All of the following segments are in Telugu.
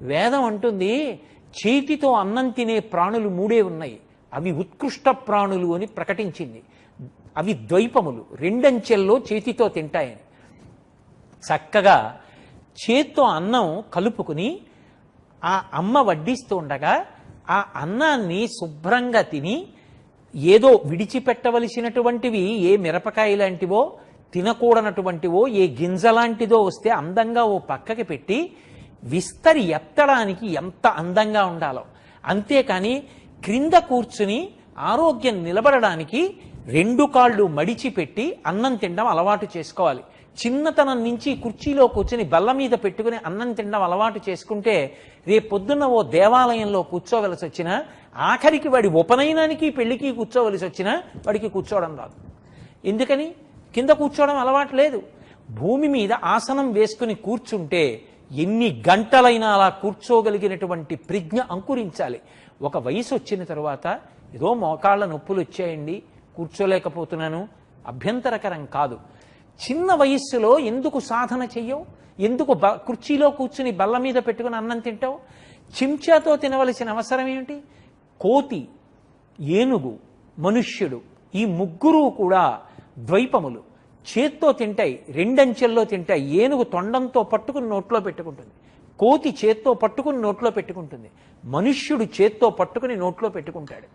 వేదం అంటుంది చేతితో అన్నం తినే ప్రాణులు మూడే ఉన్నాయి, అవి ఉత్కృష్ట ప్రాణులు అని ప్రకటించింది. అవి ద్వైపములు, రెండంచెల్లో చేతితో తింటాయని. చక్కగా చేత్తో అన్నం కలుపుకుని ఆ అమ్మ వడ్డిస్తూ ఉండగా ఆ అన్నాన్ని శుభ్రంగా తిని, ఏదో విడిచిపెట్టవలసినటువంటివి ఏ మిరపకాయ లాంటివో, తినకూడనటువంటివో ఏ గింజలాంటిదో వస్తే అందంగా ఓ పక్కకి పెట్టి విస్తరి ఎత్తడానికి ఎంత అందంగా ఉండాలో. అంతేకాని క్రింద కూర్చుని ఆరోగ్యం నిలబడడానికి 2 కాళ్ళు మడిచిపెట్టి అన్నం తినడం అలవాటు చేసుకోవాలి. చిన్నతనం నుంచి కుర్చీలో కూర్చుని బల్ల మీద పెట్టుకుని అన్నం తినడం అలవాటు చేసుకుంటే రేపొద్దున్న ఓ దేవాలయంలో కూర్చోవలసి వచ్చినా, ఆఖరికి వాడి ఉపనయనానికి పెళ్లికి కూర్చోవలసి వచ్చినా వాడికి కూర్చోవడం రాదు. ఎందుకని? కింద కూర్చోవడం అలవాటు లేదు. భూమి మీద ఆసనం వేసుకుని కూర్చుంటే ఎన్ని గంటలైనా అలా కూర్చోగలిగినటువంటి ప్రజ్ఞ అంకురించాలి. ఒక వయసు వచ్చిన తరువాత ఏదో మోకాళ్ళ నొప్పులు వచ్చాయండి, కూర్చోలేకపోతున్నాను, అభ్యంతరకరం కాదు. చిన్న వయస్సులో ఎందుకు సాధన చెయ్యవు? ఎందుకు కుర్చీలో కూర్చుని బల్ల మీద పెట్టుకుని అన్నం తింటావు? చెంచాతో తినవలసిన అవసరం ఏమిటి? కోతి, ఏనుగు, మనుష్యుడు ఈ ముగ్గురు కూడా ద్వైపములు. చేత్తో తింటాయి, రెండంచెల్లో తింటాయి. ఏనుగు తొండంతో పట్టుకుని నోట్లో పెట్టుకుంటుంది, కోతి చేత్తో పట్టుకుని నోట్లో పెట్టుకుంటుంది, మనుష్యుడు చేత్తో పట్టుకుని నోట్లో పెట్టుకుంటాడు.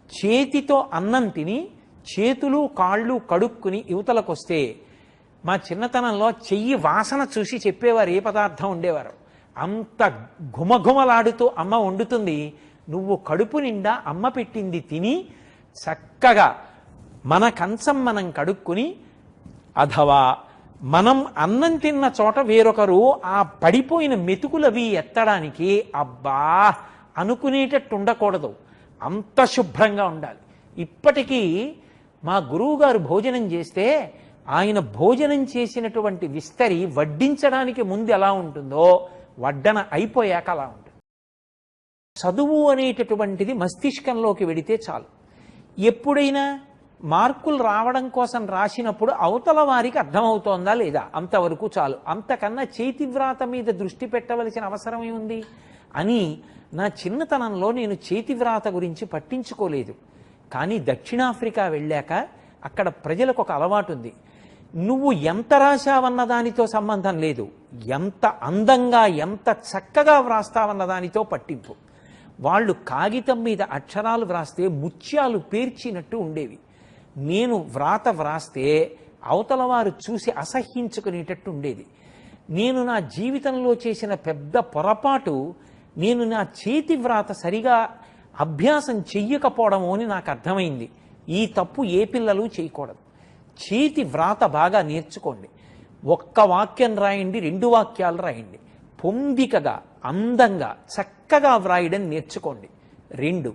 చేతితో అన్నం తిని చేతులు కాళ్ళు కడుక్కుని యువతలకొస్తే, మా చిన్నతనంలో చెయ్యి వాసన చూసి చెప్పేవారు ఏ పదార్థం ఉండేవారు. అంత ఘుమఘుమలాడుతూ అమ్మ వండుతుంది, నువ్వు కడుపు నిండా అమ్మ పెట్టింది తిని చక్కగా మన కంచం మనం కడుక్కుని, అథవా మనం అన్నం తిన్న చోట వేరొకరు ఆ పడిపోయిన మెతుకులవి ఎత్తడానికి అబ్బా అనుకునేటట్టు ఉండకూడదు, అంత శుభ్రంగా ఉండాలి. ఇప్పటికీ మా గురువుగారు భోజనం చేస్తే ఆయన భోజనం చేసినటువంటి విస్తరి వడ్డించడానికి ముందు ఎలా ఉంటుందో వడ్డన అయిపోయాక అలా ఉంటుంది. చదువు అనేటటువంటిది మస్తిష్కంలోకి వెడితే చాలు. ఎప్పుడైనా మార్కులు రావడం కోసం రాసినప్పుడు అవతల వారికి అర్థమవుతోందా లేదా అంతవరకు చాలు. అంతకన్నా చేతివ్రాత మీద దృష్టి పెట్టవలసిన అవసరం ఏముంది అని నా చిన్నతనంలో నేను చేతివ్రాత గురించి పట్టించుకోలేదు. కానీ దక్షిణాఫ్రికా వెళ్ళాక అక్కడ ప్రజలకు ఒక అలవాటు ఉంది. నువ్వు ఎంత రాశావన్న దానితో సంబంధం లేదు, ఎంత అందంగా ఎంత చక్కగా వ్రాస్తావన్న దానితో పట్టింపు. వాళ్ళు కాగితం మీద అక్షరాలు వ్రాస్తే ముత్యాలు పేర్చినట్టు ఉండేవి. నేను వ్రాత వ్రాస్తే అవతల వారు చూసి అసహ్యించుకునేటట్టు ఉండేది. నేను నా జీవితంలో చేసిన పెద్ద పొరపాటు, నేను నా చేతి వ్రాత సరిగా అభ్యాసం చెయ్యకపోవడమో అని నాకు అర్థమైంది. ఈ తప్పు ఏ పిల్లలు చేయకూడదు. చేతి వ్రాత బాగా నేర్చుకోండి. ఒక్క వాక్యం రాయండి, 2 వాక్యాలు రాయండి, పొందికగా అందంగా చక్కగా వ్రాయడం నేర్చుకోండి. 2,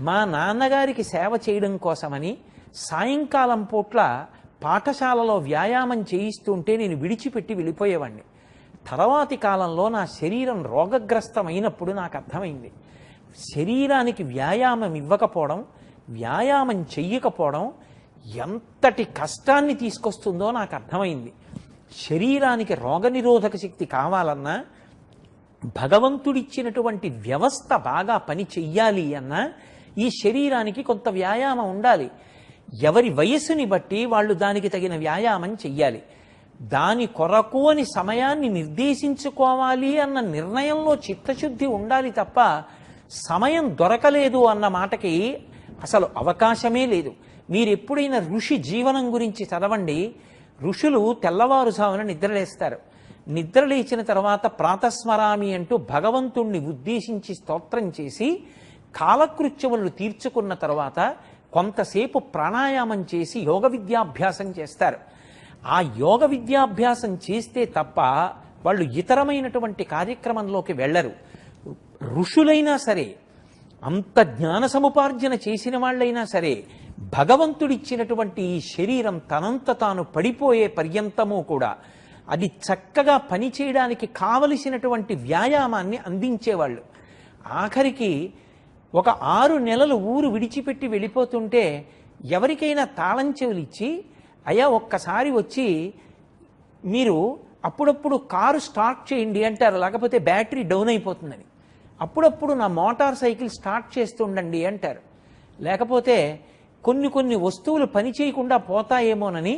మా నాన్నగారికి సేవ చేయడం కోసమని సాయంకాలం పూట్ల పాఠశాలలో వ్యాయామం చేయిస్తుంటే నేను విడిచిపెట్టి వెళ్ళిపోయేవాడిని. తర్వాతి కాలంలో నా శరీరం రోగగ్రస్తమైనప్పుడు నాకు అర్థమైంది, శరీరానికి వ్యాయామం ఇవ్వకపోవడం, వ్యాయామం చెయ్యకపోవడం ఎంతటి కష్టాన్ని తీసుకొస్తుందో నాకు అర్థమైంది. శరీరానికి రోగనిరోధక శక్తి కావాలన్నా, భగవంతుడిచ్చినటువంటి వ్యవస్థ బాగా పని చెయ్యాలి అన్నా ఈ శరీరానికి కొంత వ్యాయామం ఉండాలి. ఎవరి వయస్సుని బట్టి వాళ్ళు దానికి తగిన వ్యాయామం చెయ్యాలి. దాని కొరకు అని సమయాన్ని నిర్దేశించుకోవాలి అన్న నిర్ణయంలో చిత్తశుద్ధి ఉండాలి తప్ప సమయం దొరకలేదు అన్న మాటకి అసలు అవకాశమే లేదు. మీరు ఎప్పుడైనా ఋషి జీవనం గురించి చదవండి. ఋషులు తెల్లవారుజామున నిద్రలేస్తారు. నిద్రలేచిన తర్వాత ప్రాతస్మరామి అంటూ భగవంతుణ్ణి ఉద్దేశించి స్తోత్రం చేసి కాలకృత్యములను తీర్చుకున్న తర్వాత కొంతసేపు ప్రాణాయామం చేసి యోగ విద్యాభ్యాసం చేస్తారు. ఆ యోగ విద్యాభ్యాసం చేస్తే తప్ప వాళ్ళు ఇతరమైనటువంటి కార్యక్రమంలోకి వెళ్ళరు. ఋషులైనా సరే, అంత జ్ఞాన సముపార్జన చేసిన వాళ్ళైనా సరే, భగవంతుడిచ్చినటువంటి ఈ శరీరం తనంత తాను పడిపోయే పర్యంతము కూడా అది చక్కగా పనిచేయడానికి కావలసినటువంటి వ్యాయామాన్ని అందించేవాళ్ళు. ఆఖరికి ఒక 6 నెలలు ఊరు విడిచిపెట్టి వెళ్ళిపోతుంటే ఎవరికైనా తాళం చెవులు ఇచ్చి, అయ్యా ఒక్కసారి వచ్చి మీరు అప్పుడప్పుడు కారు స్టార్ట్ చేయండి అంటారు, లేకపోతే బ్యాటరీ డౌన్ అయిపోతుందని. అప్పుడప్పుడు నా మోటార్ సైకిల్ స్టార్ట్ చేస్తుండండి అంటారు. లేకపోతే కొన్ని వస్తువులు పని చేయకుండా పోతాయేమోనని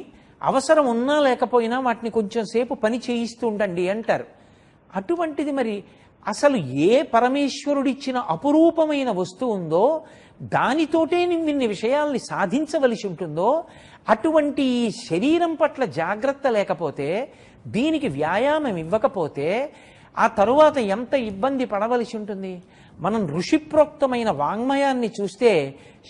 అవసరం ఉన్నా లేకపోయినా వాటిని కొంచెం సేపు పని చేయిస్తూ ఉండండి అంటారు. అటువంటిది మరి అసలు ఏ పరమేశ్వరుడిచ్చిన అపురూపమైన వస్తువు ఉందో దానితోటే ఇన్ని విషయాల్ని సాధించవలసి ఉంటుందో అటువంటి ఈ శరీరం పట్ల జాగ్రత్త లేకపోతే, దీనికి వ్యాయామం ఇవ్వకపోతే ఆ తరువాత ఎంత ఇబ్బంది పడవలసి ఉంటుంది. మనం ఋషిప్రోక్తమైన వాంగ్మయాన్ని చూస్తే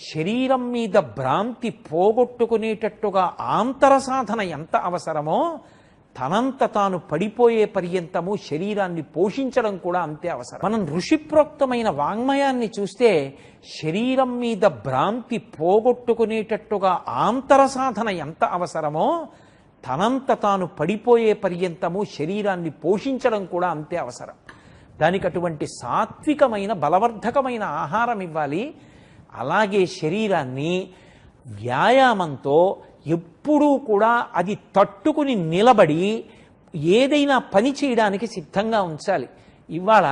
శరీరం మీద భ్రాంతి పోగొట్టుకునేటట్టుగా ఆంతర సాధన ఎంత అవసరమో తనంత తాను పడిపోయే పర్యంతము శరీరాన్ని పోషించడం కూడా అంతే అవసరం. మనం ఋషిప్రోక్తమైన వాంగ్మయాన్ని చూస్తే శరీరం మీద భ్రాంతి పోగొట్టుకునేటట్టుగా ఆంతర సాధన ఎంత అవసరమో తనంత తాను పడిపోయే పర్యంతము శరీరాన్ని పోషించడం కూడా అంతే అవసరం. దానికి అటువంటి సాత్వికమైన బలవర్ధకమైన ఆహారం ఇవ్వాలి. అలాగే శరీరాన్ని వ్యాయామంతో ఎప్పుడూ కూడా అది తట్టుకుని నిలబడి ఏదైనా పని చేయడానికి సిద్ధంగా ఉంచాలి. ఇవాళ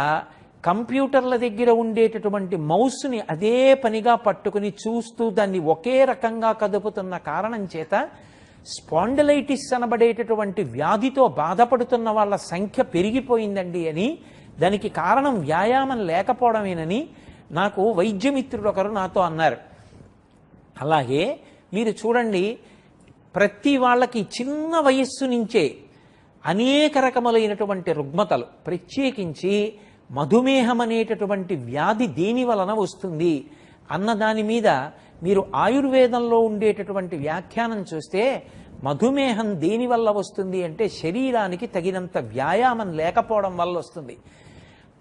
కంప్యూటర్ల దగ్గర ఉండేటటువంటి మౌస్ని అదే పనిగా పట్టుకుని చూస్తూ దాన్ని ఒకే రకంగా కదుపుతున్న కారణం చేత స్పాండిలైటిస్ అనబడేటటువంటి వ్యాధితో బాధపడుతున్న వాళ్ళ సంఖ్య పెరిగిపోయిందండి అని, దానికి కారణం వ్యాయామం లేకపోవడమేనని నాకు వైద్యమిత్రుడు ఒకరు నాతో అన్నారు. అలాగే మీరు చూడండి, ప్రతి వాళ్ళకి చిన్న వయస్సు నుంచే అనేక రకములైనటువంటి రుగ్మతలు, ప్రత్యేకించి మధుమేహం అనేటటువంటి వ్యాధి దేని వలన వస్తుంది అన్న దాని మీద మీరు ఆయుర్వేదంలో ఉండేటటువంటి వ్యాఖ్యానం చూస్తే మధుమేహం దేని వల్ల వస్తుంది అంటే శరీరానికి తగినంత వ్యాయామం లేకపోవడం వల్ల వస్తుంది.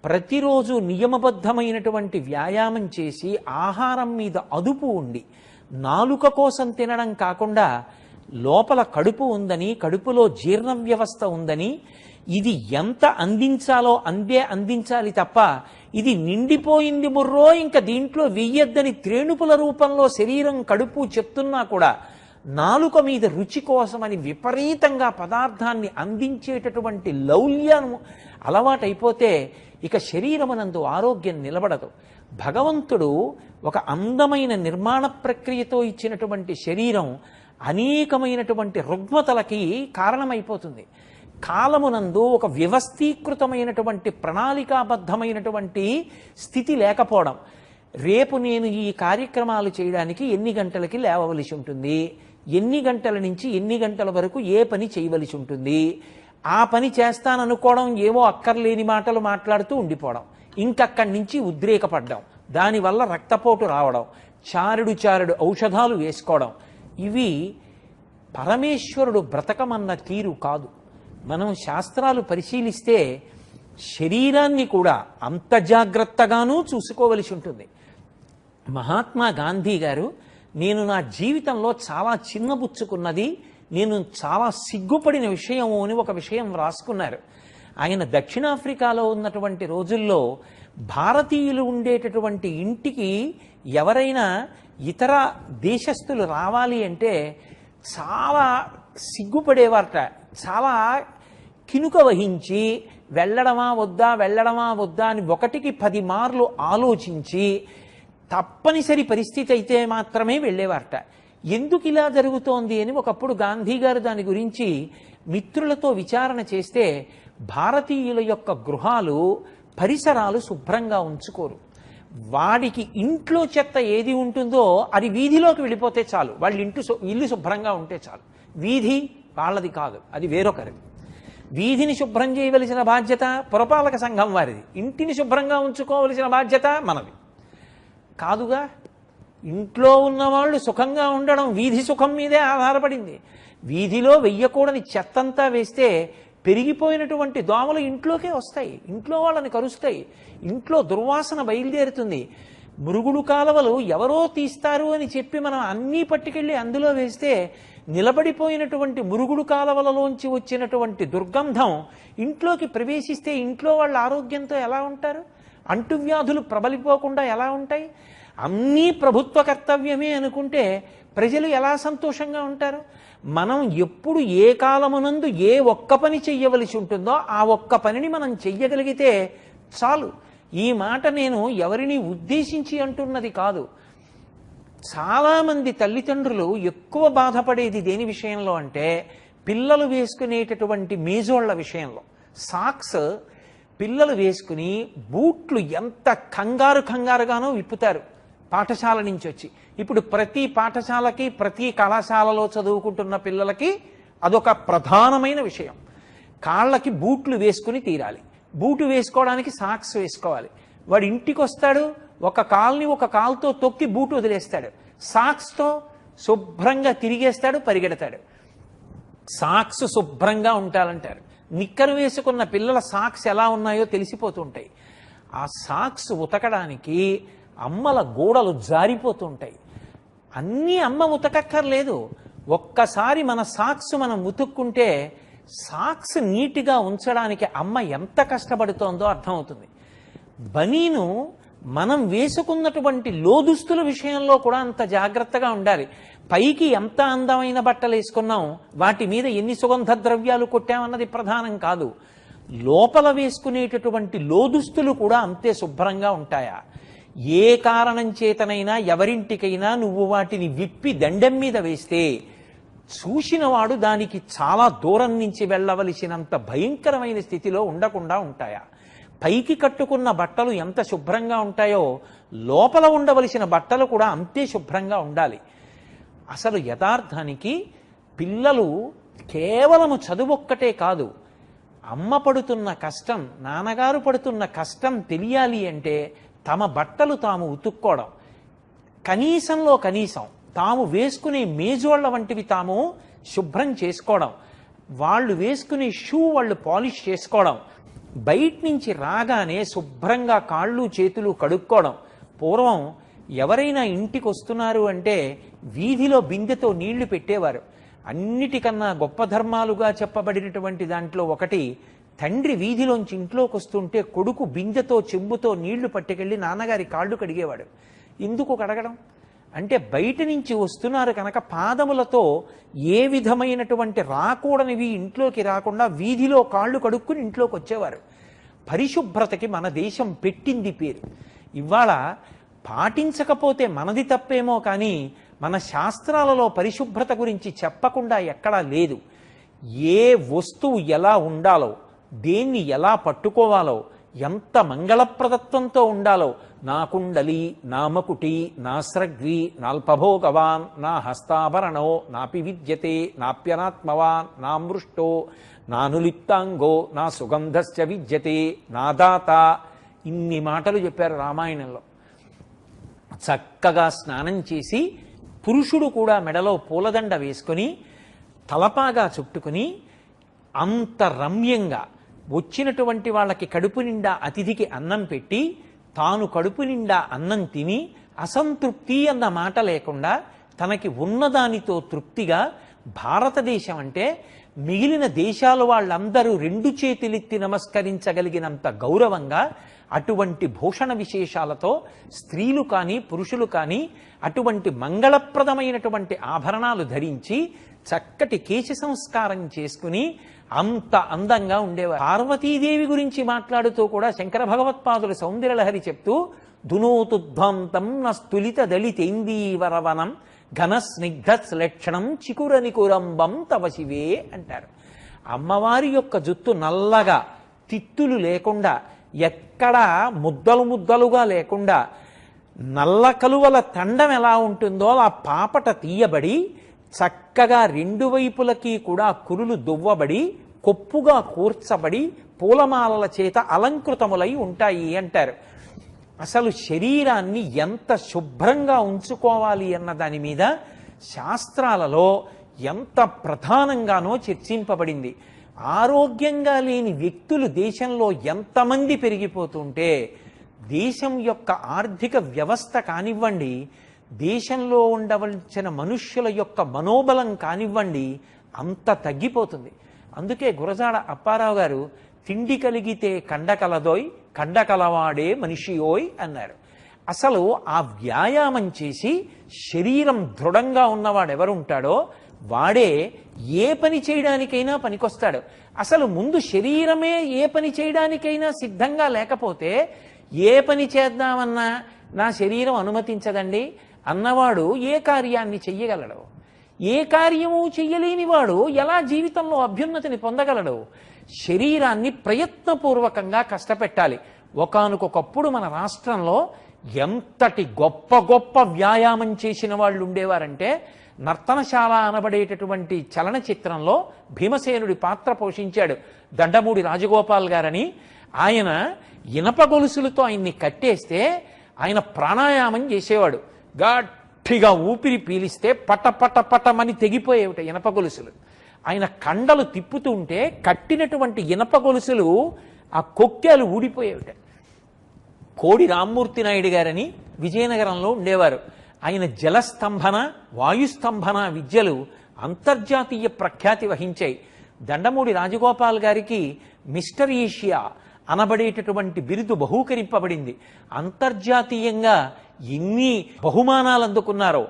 ప్రతిరోజు నియమబద్ధమైనటువంటి వ్యాయామం చేసి ఆహారం మీద అదుపు ఉండి నాలుక కోసం తినడం కాకుండా లోపల కడుపు ఉందని, కడుపులో జీర్ణ వ్యవస్థ ఉందని, ఇది ఎంత అందించాలో అందే అందించాలి తప్ప ఇది నిండిపోయింది ముర్రో ఇంకా దీంట్లో వెయ్యొద్దని త్రేణుపుల రూపంలో శరీరం కడుపు చెప్తున్నా కూడా నాలుక మీద రుచి కోసమని విపరీతంగా పదార్థాన్ని అందించేటటువంటి లౌల్యం అలవాటైపోతే ఇక శరీరమునందు ఆరోగ్యం నిలబడదు. భగవంతుడు ఒక అందమైన నిర్మాణ ప్రక్రియతో ఇచ్చినటువంటి శరీరం అనేకమైనటువంటి రుగ్మతలకి కారణమైపోతుంది. కాలమునందు ఒక వ్యవస్థీకృతమైనటువంటి ప్రణాళికాబద్ధమైనటువంటి స్థితి లేకపోవడం. రేపు నేను ఈ కార్యక్రమాలు చేయడానికి ఎన్ని గంటలకి లేవవలసి ఉంటుంది, ఎన్ని గంటల నుంచి ఎన్ని గంటల వరకు ఏ పని చేయవలసి ఉంటుంది, ఆ పని చేస్తాననుకోవడం, ఏవో అక్కర్లేని మాటలు మాట్లాడుతూ ఉండిపోవడం, ఇంకక్కడి నుంచి ఉద్రేకపడ్డం, దానివల్ల రక్తపోటు రావడం, చారుడు ఔషధాలు వేసుకోవడం, ఇవి పరమేశ్వరుడు బ్రతకమన్న తీరు కాదు. మనం శాస్త్రాలు పరిశీలిస్తే శరీరాన్ని కూడా అంత జాగ్రత్తగానూ చూసుకోవలసి ఉంటుంది. మహాత్మా గాంధీ గారు, నేను నా జీవితంలో చాలా చిన్నబుచ్చుకున్నది, నేను చాలా సిగ్గుపడిన విషయము అని ఒక విషయం రాసుకున్నారు. ఆయన దక్షిణాఫ్రికాలో ఉన్నటువంటి రోజుల్లో భారతీయులు ఉండేటటువంటి ఇంటికి ఎవరైనా ఇతర దేశస్థులు రావాలి అంటే చాలా సిగ్గుపడేవారట. చాలా కినుక వహించి వెళ్ళడమా వద్దా అని 1కి 10 మార్లు ఆలోచించి తప్పనిసరి పరిస్థితి అయితే మాత్రమే వెళ్ళేవారట. ఎందుకు ఇలా జరుగుతోంది అని ఒకప్పుడు గాంధీ గారు దాని గురించి మిత్రులతో విచారణ చేస్తే భారతీయుల యొక్క గృహాలు పరిసరాలు శుభ్రంగా ఉంచుకోరు. వాడికి ఇంట్లో చెత్త ఏది ఉంటుందో అది వీధిలోకి వెళ్ళిపోతే చాలు, వాళ్ళ ఇల్లు శుభ్రంగా ఉంటే చాలు. వీధి వాళ్ళది కాదు, అది వేరొకరిది. వీధిని శుభ్రం చేయవలసిన బాధ్యత పురపాలక సంఘం వారిది, ఇంటిని శుభ్రంగా ఉంచుకోవలసిన బాధ్యత మనది కాదుగా. ఇంట్లో ఉన్నవాళ్ళు సుఖంగా ఉండడం వీధి సుఖం మీదే ఆధారపడింది. వీధిలో వెయ్యకూడని చెత్తంతా వేస్తే పెరిగిపోయినటువంటి దోమలు ఇంట్లోకే వస్తాయి, ఇంట్లో వాళ్ళని కరుస్తాయి, ఇంట్లో దుర్వాసన బయలుదేరుతుంది. మురుగుడు కాలువలు ఎవరో తీస్తారు అని చెప్పి మనం అన్నీ పట్టుకెళ్ళి అందులో వేస్తే నిలబడిపోయినటువంటి మురుగుడు కాలువలలోంచి వచ్చినటువంటి దుర్గంధం ఇంట్లోకి ప్రవేశిస్తే ఇంట్లో వాళ్ళ ఆరోగ్యంతో ఎలా ఉంటారు? అంటువ్యాధులు ప్రబలిపోకుండా ఎలా ఉంటాయి? అన్నీ ప్రభుత్వ కర్తవ్యమే అనుకుంటే ప్రజలు ఎలా సంతోషంగా ఉంటారు? మనం ఎప్పుడు ఏ కాలమునందు ఏ ఒక్క పని చెయ్యవలసి ఉంటుందో ఆ ఒక్క పనిని మనం చెయ్యగలిగితే చాలు. ఈ మాట నేను ఎవరిని ఉద్దేశించి అంటున్నది కాదు. చాలామంది తల్లిదండ్రులు ఎక్కువ బాధపడేది దేని విషయంలో అంటే పిల్లలు వేసుకునేటటువంటి మేజోళ్ల విషయంలో. సాక్స్ పిల్లలు వేసుకుని బూట్లు ఎంత కంగారుగానో విప్పుతారు పాఠశాల నుంచి వచ్చి. ఇప్పుడు ప్రతి పాఠశాలకి ప్రతి కళాశాలలో చదువుకుంటున్న పిల్లలకి అదొక ప్రధానమైన విషయం. కాళ్ళకి బూట్లు వేసుకుని తీరాలి, బూటు వేసుకోవడానికి సాక్స్ వేసుకోవాలి. వాడు ఇంటికి వస్తాడు, ఒక కాల్ని ఒక కాలుతో తొక్కి బూటు వదిలేస్తాడు, సాక్స్తో శుభ్రంగా తిరిగేస్తాడు, పరిగెడతాడు. సాక్స్ శుభ్రంగా ఉంటారంటారు. నిక్కరు వేసుకున్న పిల్లల సాక్స్ ఎలా ఉన్నాయో తెలిసిపోతుంటాయి. ఆ సాక్స్ ఉతకడానికి అమ్మల గోడలు జారిపోతుంటాయి. అన్నీ అమ్మ ఉతకక్కర్లేదు. ఒక్కసారి మన సాక్స్ మనం ఉతుక్కుంటే సాక్స్ నీట్గా ఉంచడానికి అమ్మ ఎంత కష్టపడుతోందో అర్థమవుతుంది. బనీను మనం వేసుకున్నటువంటి లోదుస్తుల విషయంలో కూడా అంత జాగ్రత్తగా ఉండాలి. పైకి ఎంత అందమైన బట్టలు వేసుకున్నాం, వాటి మీద ఎన్ని సుగంధ ద్రవ్యాలు కొట్టామన్నది ప్రధానం కాదు. లోపల వేసుకునేటటువంటి లోదుస్తులు కూడా అంతే శుభ్రంగా ఉంటాయా? ఏ కారణం చేతనైనా ఎవరింటికైనా నువ్వు వాటిని విప్పి దండెం మీద వేస్తే చూసినవాడు దానికి చాలా దూరం నుంచి వెళ్ళవలసినంత భయంకరమైన స్థితిలో ఉండకుండా ఉంటాయా? పైకి కట్టుకున్న బట్టలు ఎంత శుభ్రంగా ఉంటాయో లోపల ఉండవలసిన బట్టలు కూడా అంతే శుభ్రంగా ఉండాలి. అసలు యథార్థానికి పిల్లలు కేవలము చదువొక్కటే కాదు, అమ్మ పడుతున్న కష్టం, నాన్నగారు పడుతున్న కష్టం తెలియాలి అంటే తమ బట్టలు తాము ఉతుక్కోవడం, కనీసంలో కనీసం తాము వేసుకునే మేజోళ్ల వంటివి తాము శుభ్రం చేసుకోవడం, వాళ్ళు వేసుకునే షూ వాళ్ళు పాలిష్ చేసుకోవడం, బయట నుంచి రాగానే శుభ్రంగా కాళ్ళు చేతులు కడుక్కోవడం. పూర్వం ఎవరైనా ఇంటికి వస్తున్నారు అంటే వీధిలో బిందెతో నీళ్లు పెట్టేవారు. అన్నిటికన్నా గొప్ప ధర్మాలుగా చెప్పబడినటువంటి దాంట్లో ఒకటి, తండ్రి వీధిలోంచి ఇంట్లోకి వస్తుంటే కొడుకు బిందెతో చెంబుతో నీళ్లు పట్టుకెళ్ళి నాన్నగారి కాళ్ళు కడిగేవాడు. ఎందుకు కడగడం అంటే బయట నుంచి వస్తున్నారు కనుక పాదములతో ఏ విధమైనటువంటి రాకూడనివి ఇంట్లోకి రాకుండా వీధిలో కాళ్ళు కడుక్కుని ఇంట్లోకి వచ్చేవారు. పరిశుభ్రతకి మన దేశం పెట్టింది పేరు. ఇవాళ పాటించకపోతే మనది తప్పేమో కానీ మన శాస్త్రాలలో పరిశుభ్రత గురించి చెప్పకుండా ఎక్కడా లేదు. ఏ వస్తువు ఎలా ఉండాలో, దేన్ని ఎలా పట్టుకోవాలో, ఎంత మంగళప్రదత్వంతో ఉండాలో, నా కుండలి, నా మకుటి, నా స్రగ్వి, నాల్పభోగవాన్, నా హస్తాభరణో, నాపి విద్యతే, నాప్యనాత్మవాన్, నా మృష్టో, నానులిప్తాంగో, నా సుగంధశ్చ విద్యతే, నా దాత. ఇన్ని మాటలు చెప్పారు రామాయణంలో. చక్కగా స్నానం చేసి పురుషుడు కూడా మెడలో పూలదండ వేసుకొని తలపాగా చుట్టుకుని అంత రమ్యంగా వచ్చినటువంటి వాళ్ళకి కడుపు నిండా అతిథికి అన్నం పెట్టి తాను కడుపు నిండా అన్నం తిని అసంతృప్తి అన్న మాట లేకుండా తనకి ఉన్నదానితో తృప్తిగా, భారతదేశం అంటే మిగిలిన దేశాల వాళ్ళందరూ రెండు చేతులెత్తి నమస్కరించగలిగినంత గౌరవంగా అటువంటి భూషణ విశేషాలతో స్త్రీలు కానీ పురుషులు కానీ అటువంటి మంగళప్రదమైనటువంటి ఆభరణాలు ధరించి చక్కటి కేశ సంస్కారం చేసుకుని అంత అందంగా ఉండేవారు. పార్వతీదేవి గురించి మాట్లాడుతూ కూడా శంకర భగవత్పాదులు సౌందర్యలహరి చెప్తూ దునోతుధ్వంతం నస్తులిత దళితేందీవరవనం ఘన స్నిగ్ధ లక్షణం చికురనికురంబం తవ శివే అంటారు. అమ్మవారి యొక్క జుత్తు నల్లగా తిత్తులు లేకుండా, ఎక్కడా ముద్దలు ముద్దలుగా లేకుండా, నల్ల కలువల తండం ఎలా ఉంటుందో ఆ పాపట తీయబడి చక్కగా రెండు వైపులకి కూడా కురులు దువ్వబడి కొప్పుగా కూర్చబడి పూలమాలల చేత అలంకృతములై ఉంటాయి అంటారు. అసలు శరీరాన్ని ఎంత శుభ్రంగా ఉంచుకోవాలి అన్న దాని మీద శాస్త్రాలలో ఎంత ప్రధానంగానో చర్చింపబడింది. ఆరోగ్యంగా లేని వ్యక్తులు దేశంలో ఎంతమంది పెరిగిపోతుంటే దేశం యొక్క ఆర్థిక వ్యవస్థ కానివ్వండి, దేశంలో ఉండవలసిన మనుష్యుల యొక్క మనోబలం కానివ్వండి, అంత తగ్గిపోతుంది. అందుకే గురజాడ అప్పారావు గారు తిండి కలిగితే కండ కలదోయ్, కండకలవాడే మనిషియోయ్ అన్నారు. అసలు ఆ వ్యాయామం చేసి శరీరం దృఢంగా ఉన్నవాడు ఎవరుంటాడో వాడే ఏ పని చేయడానికైనా పనికొస్తాడు. అసలు ముందు శరీరమే ఏ పని చేయడానికైనా సిద్ధంగా లేకపోతే ఏ పని చేద్దామన్నా నా శరీరం అనుమతించదండి అన్నవాడు ఏ కార్యాన్ని చెయ్యగలడు? ఏ కార్యము చెయ్యలేనివాడు ఎలా జీవితంలో అభ్యున్నతిని పొందగలడు? శరీరాన్ని ప్రయత్నపూర్వకంగా కష్టపెట్టాలి. ఒకానొకప్పుడు మన రాష్ట్రంలో ఎంతటి గొప్ప గొప్ప వ్యాయామం చేసిన వాళ్ళు ఉండేవారంటే, నర్తనశాల అనబడేటటువంటి చలనచిత్రంలో భీమసేనుడి పాత్ర పోషించాడు దండమూడి రాజగోపాల్ గారని. ఆయన ఇనప గొలుసులతో ఆయన్ని కట్టేస్తే ఆయన ప్రాణాయామం చేసేవాడు. గట్టిగా ఊపిరి పీలిస్తే పట పట పటమని తెగిపోయేవిట ఇనప గొలుసులు. ఆయన కండలు తిప్పుతుంటే కట్టినటువంటి ఇనప గొలుసులు ఆ కొక్కెలు ఊడిపోయేవిట. కోడి రామ్మూర్తి నాయుడు గారని విజయనగరంలో ఉండేవారు. ఆయన జలస్తంభన వాయుస్తంభన విద్యలు అంతర్జాతీయ ప్రఖ్యాతి వహించాయి. దండమూడి రాజగోపాల్ గారికి మిస్టర్ ఏషియా అనబడేటటువంటి బిరుదు బహూకరింపబడింది. అంతర్జాతీయంగా ఎన్ని బహుమానాలు అందుకున్నారో,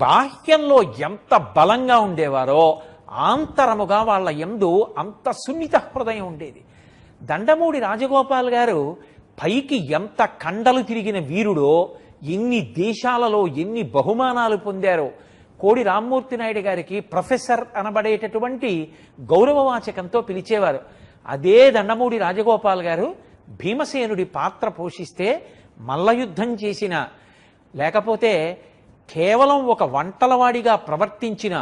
బాహ్యంలో ఎంత బలంగా ఉండేవారో ఆంతరముగా వాళ్ళ యందు అంత సున్నిత హృదయం ఉండేది. దండమూడి రాజగోపాల్ గారు పైకి ఎంత కండలు తిరిగిన వీరుడో, ఎన్ని దేశాలలో ఎన్ని బహుమానాలు పొందారో. కోడి రామ్మూర్తి నాయుడు గారికి ప్రొఫెసర్ అనబడేటటువంటి గౌరవవాచకంతో పిలిచేవారు. అదే దండమూడి రాజగోపాల్ గారు భీమసేనుడి పాత్ర పోషిస్తే మల్లయుద్ధం చేసిన, లేకపోతే కేవలం ఒక వంటలవాడిగా ప్రవర్తించిన,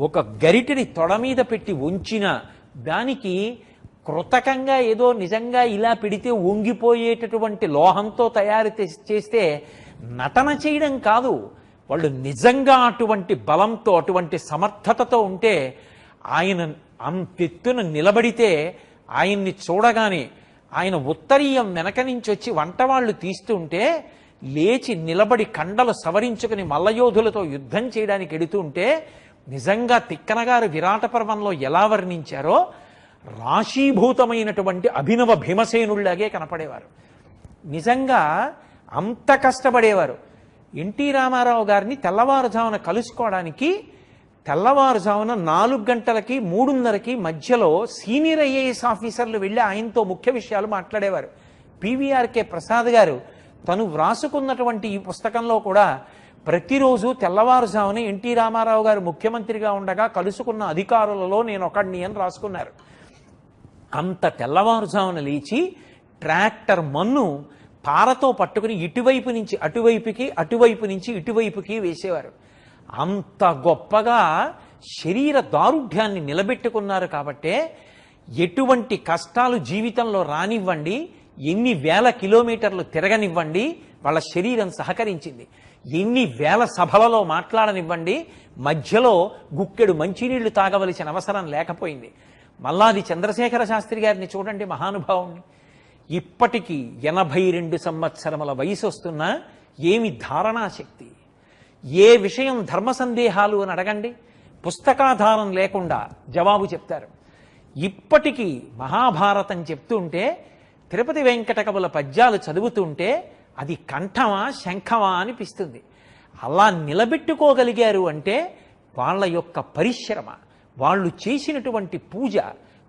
ఒక గరిటెని తొడ మీద పెట్టి ఉంచిన దానికి కృతకంగా ఏదో నిజంగా ఇలా పెడితే వంగిపోయేటటువంటి లోహంతో తయారు చేస్తే నటన చేయడం కాదు, వాళ్ళు నిజంగా అటువంటి బలంతో అటువంటి సమర్థతతో ఉంటే ఆయన అంతెత్తున నిలబడితే ఆయన్ని చూడగానే ఆయన ఉత్తరీయం వెనక నుంచి వచ్చి వంటవాళ్లు తీస్తుంటే లేచి నిలబడి కండలు సవరించుకుని మల్లయోధులతో యుద్ధం చేయడానికి ఎడుతుంటే నిజంగా తిక్కనగారు విరాట పర్వంలో ఎలా వర్ణించారో రాశీభూతమైనటువంటి అభినవ భీమసేనుళ్లాగే కనపడేవారు. నిజంగా అంత కష్టపడేవారు. ఎన్టీ రామారావు గారిని తెల్లవారుజామున కలుసుకోవడానికి తెల్లవారుజామున 4 గంటలకి 3:30కి మధ్యలో సీనియర్ ఐఏఎస్ ఆఫీసర్లు వెళ్ళి ఆయనతో ముఖ్య విషయాలు మాట్లాడేవారు. పివిఆర్కే ప్రసాద్ గారు తను వ్రాసుకున్నటువంటి ఈ పుస్తకంలో కూడా ప్రతిరోజు తెల్లవారుజామున ఎన్టీ రామారావు గారు ముఖ్యమంత్రిగా ఉండగా కలుసుకున్న అధికారులలో నేను ఒకడిని అని రాసుకున్నారు. అంత తెల్లవారుజామున లేచి ట్రాక్టర్ మన్ను పారతో పట్టుకుని ఇటువైపు నుంచి అటువైపుకి, అటువైపు నుంచి ఇటువైపుకి వేసేవారు. అంత గొప్పగా శరీర దారుఢ్యాన్ని నిలబెట్టుకున్నారు. కాబట్టే ఎటువంటి కష్టాలు జీవితంలో రానివ్వండి, ఎన్ని వేల కిలోమీటర్లు తిరగనివ్వండి, వాళ్ళ శరీరం సహకరించింది. ఎన్ని వేల సభలలో మాట్లాడనివ్వండి, మధ్యలో గుక్కెడు మంచినీళ్లు తాగవలసిన అవసరం లేకపోయింది. మల్లాది చంద్రశేఖర శాస్త్రి గారిని చూడండి, మహానుభావుణ్ణి. ఇప్పటికీ 82 సంవత్సరముల వయసు వస్తున్నా ఏమి ధారణాశక్తి! ఏ విషయం ధర్మ సందేహాలు అని అడగండి, పుస్తకాధారం లేకుండా జవాబు చెప్తారు. ఇప్పటికీ మహాభారతం చెప్తుంటే, తిరుపతి వెంకట కవుల పద్యాలు చదువుతుంటే అది కంఠమా శంఖమా అనిపిస్తుంది. అలా నిలబెట్టుకోగలిగారు అంటే వాళ్ళ యొక్క పరిశ్రమ, వాళ్ళు చేసినటువంటి పూజ,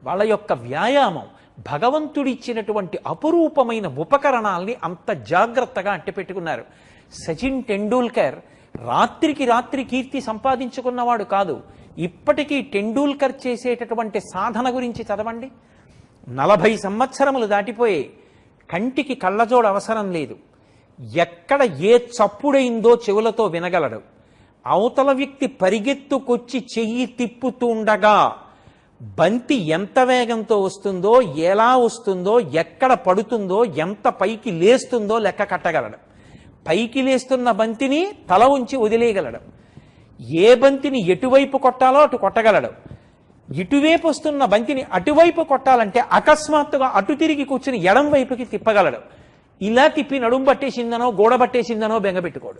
వాళ్ళ యొక్క వ్యాయామం, భగవంతుడిచ్చినటువంటి అపురూపమైన ఉపకరణాల్ని అంత జాగ్రత్తగా అట్టపెట్టుకున్నారు. సచిన్ టెండూల్కర్ రాత్రికి రాత్రి కీర్తి సంపాదించుకున్నవాడు కాదు. ఇప్పటికీ టెండూల్కర్ చేసేటటువంటి సాధన గురించి చదవండి. 40 సంవత్సరములు దాటిపోయే కంటికి కళ్ళజోడు అవసరం లేదు. ఎక్కడ ఏ చప్పుడైందో చెవులతో వినగలడు. అవతల వ్యక్తి పరిగెత్తుకొచ్చి చెయ్యి తిప్పుతుండగా బంతి ఎంత వేగంతో వస్తుందో, ఎలా వస్తుందో, ఎక్కడ పడుతుందో, ఎంత పైకి లేస్తుందో లెక్క కట్టగలడు. పైకి లేస్తున్న బంతిని తల ఉంచి వదిలేయగలడు. ఏ బంతిని ఎటువైపు కొట్టాలో అటు కొట్టగలడు. ఇటువైపు వస్తున్న బంతిని అటువైపు కొట్టాలంటే అకస్మాత్తుగా అటు తిరిగి కూర్చుని ఎడం వైపుకి తిప్పగలడు. ఇలా తిప్పి నడుం పట్టేసిందనో గోడ పట్టేసిందనో బెంగపెట్టుకోడు.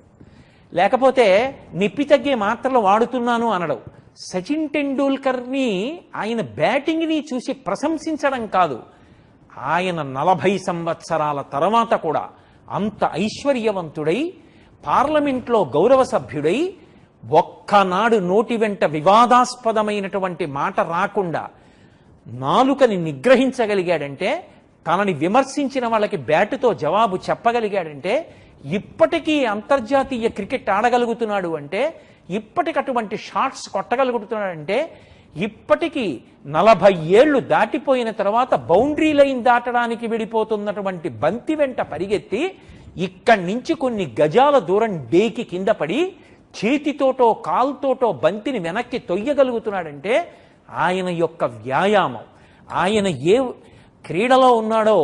లేకపోతే నిప్పి తగ్గే మాత్రలు వాడుతున్నాను అనడు. సచిన్ టెండూల్కర్ని ఆయన బ్యాటింగ్ని చూసి ప్రశంసించడం కాదు, ఆయన 40 సంవత్సరాల తర్వాత కూడా అంత ఐశ్వర్యవంతుడై పార్లమెంట్లో గౌరవ సభ్యుడై ఒక్కనాడు నోటి వెంట వివాదాస్పదమైనటువంటి మాట రాకుండా నాలుకని నిగ్రహించగలిగాడంటే, తనని విమర్శించిన వాళ్ళకి బ్యాటుతో జవాబు చెప్పగలిగాడంటే, ఇప్పటికీ అంతర్జాతీయ క్రికెట్ ఆడగలుగుతున్నాడు అంటే, ఇప్పటికటువంటి షాట్స్ కొట్టగలుగుతున్నాడంటే, ఇప్పటికీ 40 ఏళ్లు దాటిపోయిన తర్వాత బౌండరీ లైన్ దాటడానికి విడిపోతున్నటువంటి బంతి వెంట పరిగెత్తి ఇక్కడి నుంచి కొన్ని గజాల దూరం డేకి కింద పడి చేతితోటో కాల్తోటో బంతిని వెనక్కి తొయ్యగలుగుతున్నాడంటే ఆయన యొక్క వ్యాయామం, ఆయన ఏ క్రీడలో ఉన్నాడో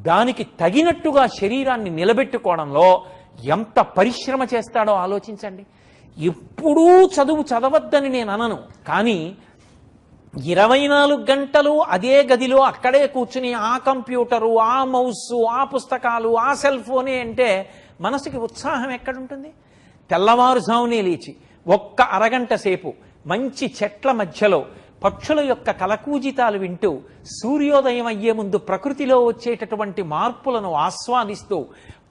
దానికి తగినట్టుగా శరీరాన్ని నిలబెట్టుకోవడంలో ఎంత పరిశ్రమ చేస్తాడో ఆలోచించండి. ఎప్పుడూ చదువు చదవద్దని నేను అనను, కానీ 24 గంటలు అదే గదిలో అక్కడే కూర్చుని ఆ కంప్యూటరు, ఆ మౌసు, ఆ పుస్తకాలు, ఆ సెల్ ఫోనే అంటే మనసుకి ఉత్సాహం ఎక్కడుంటుంది? తెల్లవారుజామునే లేచి ఒక్క అరగంట సేపు మంచి చెట్ల మధ్యలో పక్షుల యొక్క కలకూజితాలు వింటూ సూర్యోదయం అయ్యే ముందు ప్రకృతిలో వచ్చేటటువంటి మార్పులను ఆస్వాదిస్తూ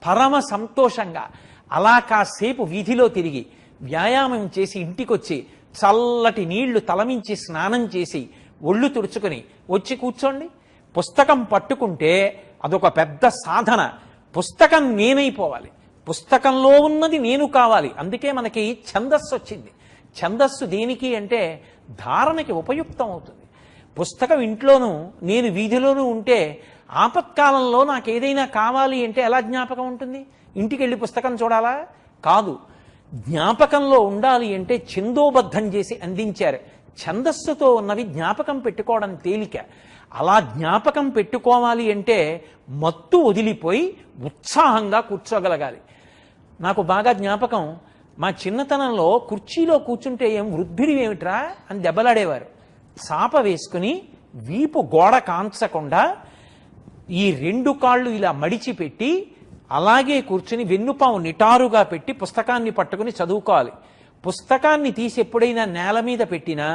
పరమ సంతోషంగా అలా కాసేపు వీధిలో తిరిగి వ్యాయామం చేసి ఇంటికొచ్చి చల్లటి నీళ్లు తలమించి స్నానం చేసి ఒళ్ళు తుడుచుకుని వచ్చి కూర్చోండి. పుస్తకం పట్టుకుంటే అదొక పెద్ద సాధన. పుస్తకం నేనైపోవాలి, పుస్తకంలో ఉన్నది నేను కావాలి. అందుకే మనకి ఛందస్సు వచ్చింది. ఛందస్సు దేనికి అంటే ధారణకి ఉపయుక్తం అవుతుంది. పుస్తకం ఇంట్లోనూ నేను వీధిలోనూ ఉంటే ఆపత్కాలంలో నాకు ఏదైనా కావాలి అంటే ఎలా జ్ఞాపకం ఉంటుంది? ఇంటికి వెళ్ళి పుస్తకం చూడాలా? కాదు. జ్ఞాపకంలో ఉండాలి అంటే ఛందోబద్ధం చేసి అందించారు. ఛందస్సుతో ఉన్నవి జ్ఞాపకం పెట్టుకోవడం తేలిక. అలా జ్ఞాపకం పెట్టుకోవాలి అంటే మత్తు వదిలిపోయి ఉత్సాహంగా కూర్చోగలగాలి. నాకు బాగా జ్ఞాపకం, మా చిన్నతనంలో కుర్చీలో కూర్చుంటే ఏం వృద్ధిడి ఏమిట్రా అని దెబ్బలాడేవారు. చాప వేసుకుని వీపు గోడ కాంచకుండా ఈ 2 కాళ్ళు ఇలా మడిచిపెట్టి అలాగే కూర్చుని వెన్నుపాము నిటారుగా పెట్టి పుస్తకాన్ని పట్టుకుని చదువుకోవాలి. పుస్తకాన్ని తీసి ఎప్పుడైనా నేల మీద పెట్టినా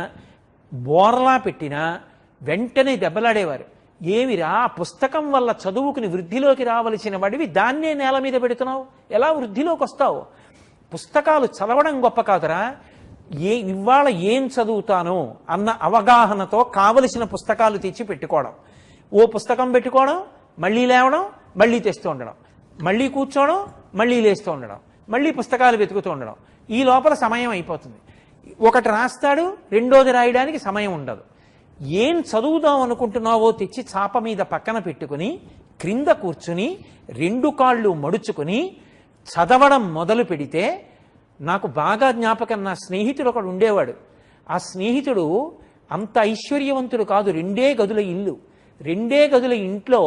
బోర్లా పెట్టినా వెంటనే దెబ్బలాడేవారు. ఏమిరా, పుస్తకం వల్ల చదువుకుని వృద్ధిలోకి రావలసిన వాడివి దాన్నే నేల మీద పెడుతున్నావు, ఎలా వృద్ధిలోకి వస్తావు? పుస్తకాలు చదవడం గొప్ప కాదురా, ఇవాళ ఏం చదువుతాను అన్న అవగాహనతో కావలసిన పుస్తకాలు తెచ్చి పెట్టుకోవడం. ఓ పుస్తకం పెట్టుకోవడం, మళ్ళీ లేవడం, మళ్ళీ తెస్తూ ఉండడం, మళ్ళీ కూర్చోవడం, మళ్ళీ లేస్తూ ఉండడం, మళ్ళీ పుస్తకాలు వెతుకుతూ ఉండడం. ఈ లోపల సమయం అయిపోతుంది. ఒకటి రాస్తాడు, రెండోది రాయడానికి సమయం ఉండదు. ఏం చదువుదాం అనుకుంటున్నావో తెచ్చి చాప మీద పక్కన పెట్టుకుని క్రింద కూర్చుని 2 కాళ్ళు మడుచుకుని చదవడం మొదలు పెడితే, నాకు బాగా జ్ఞాపకం, నా స్నేహితుడు ఒకడు ఉండేవాడు. ఆ స్నేహితుడు అంత ఐశ్వర్యవంతుడు కాదు, 2 గదుల ఇల్లు. 2 గదుల ఇంట్లో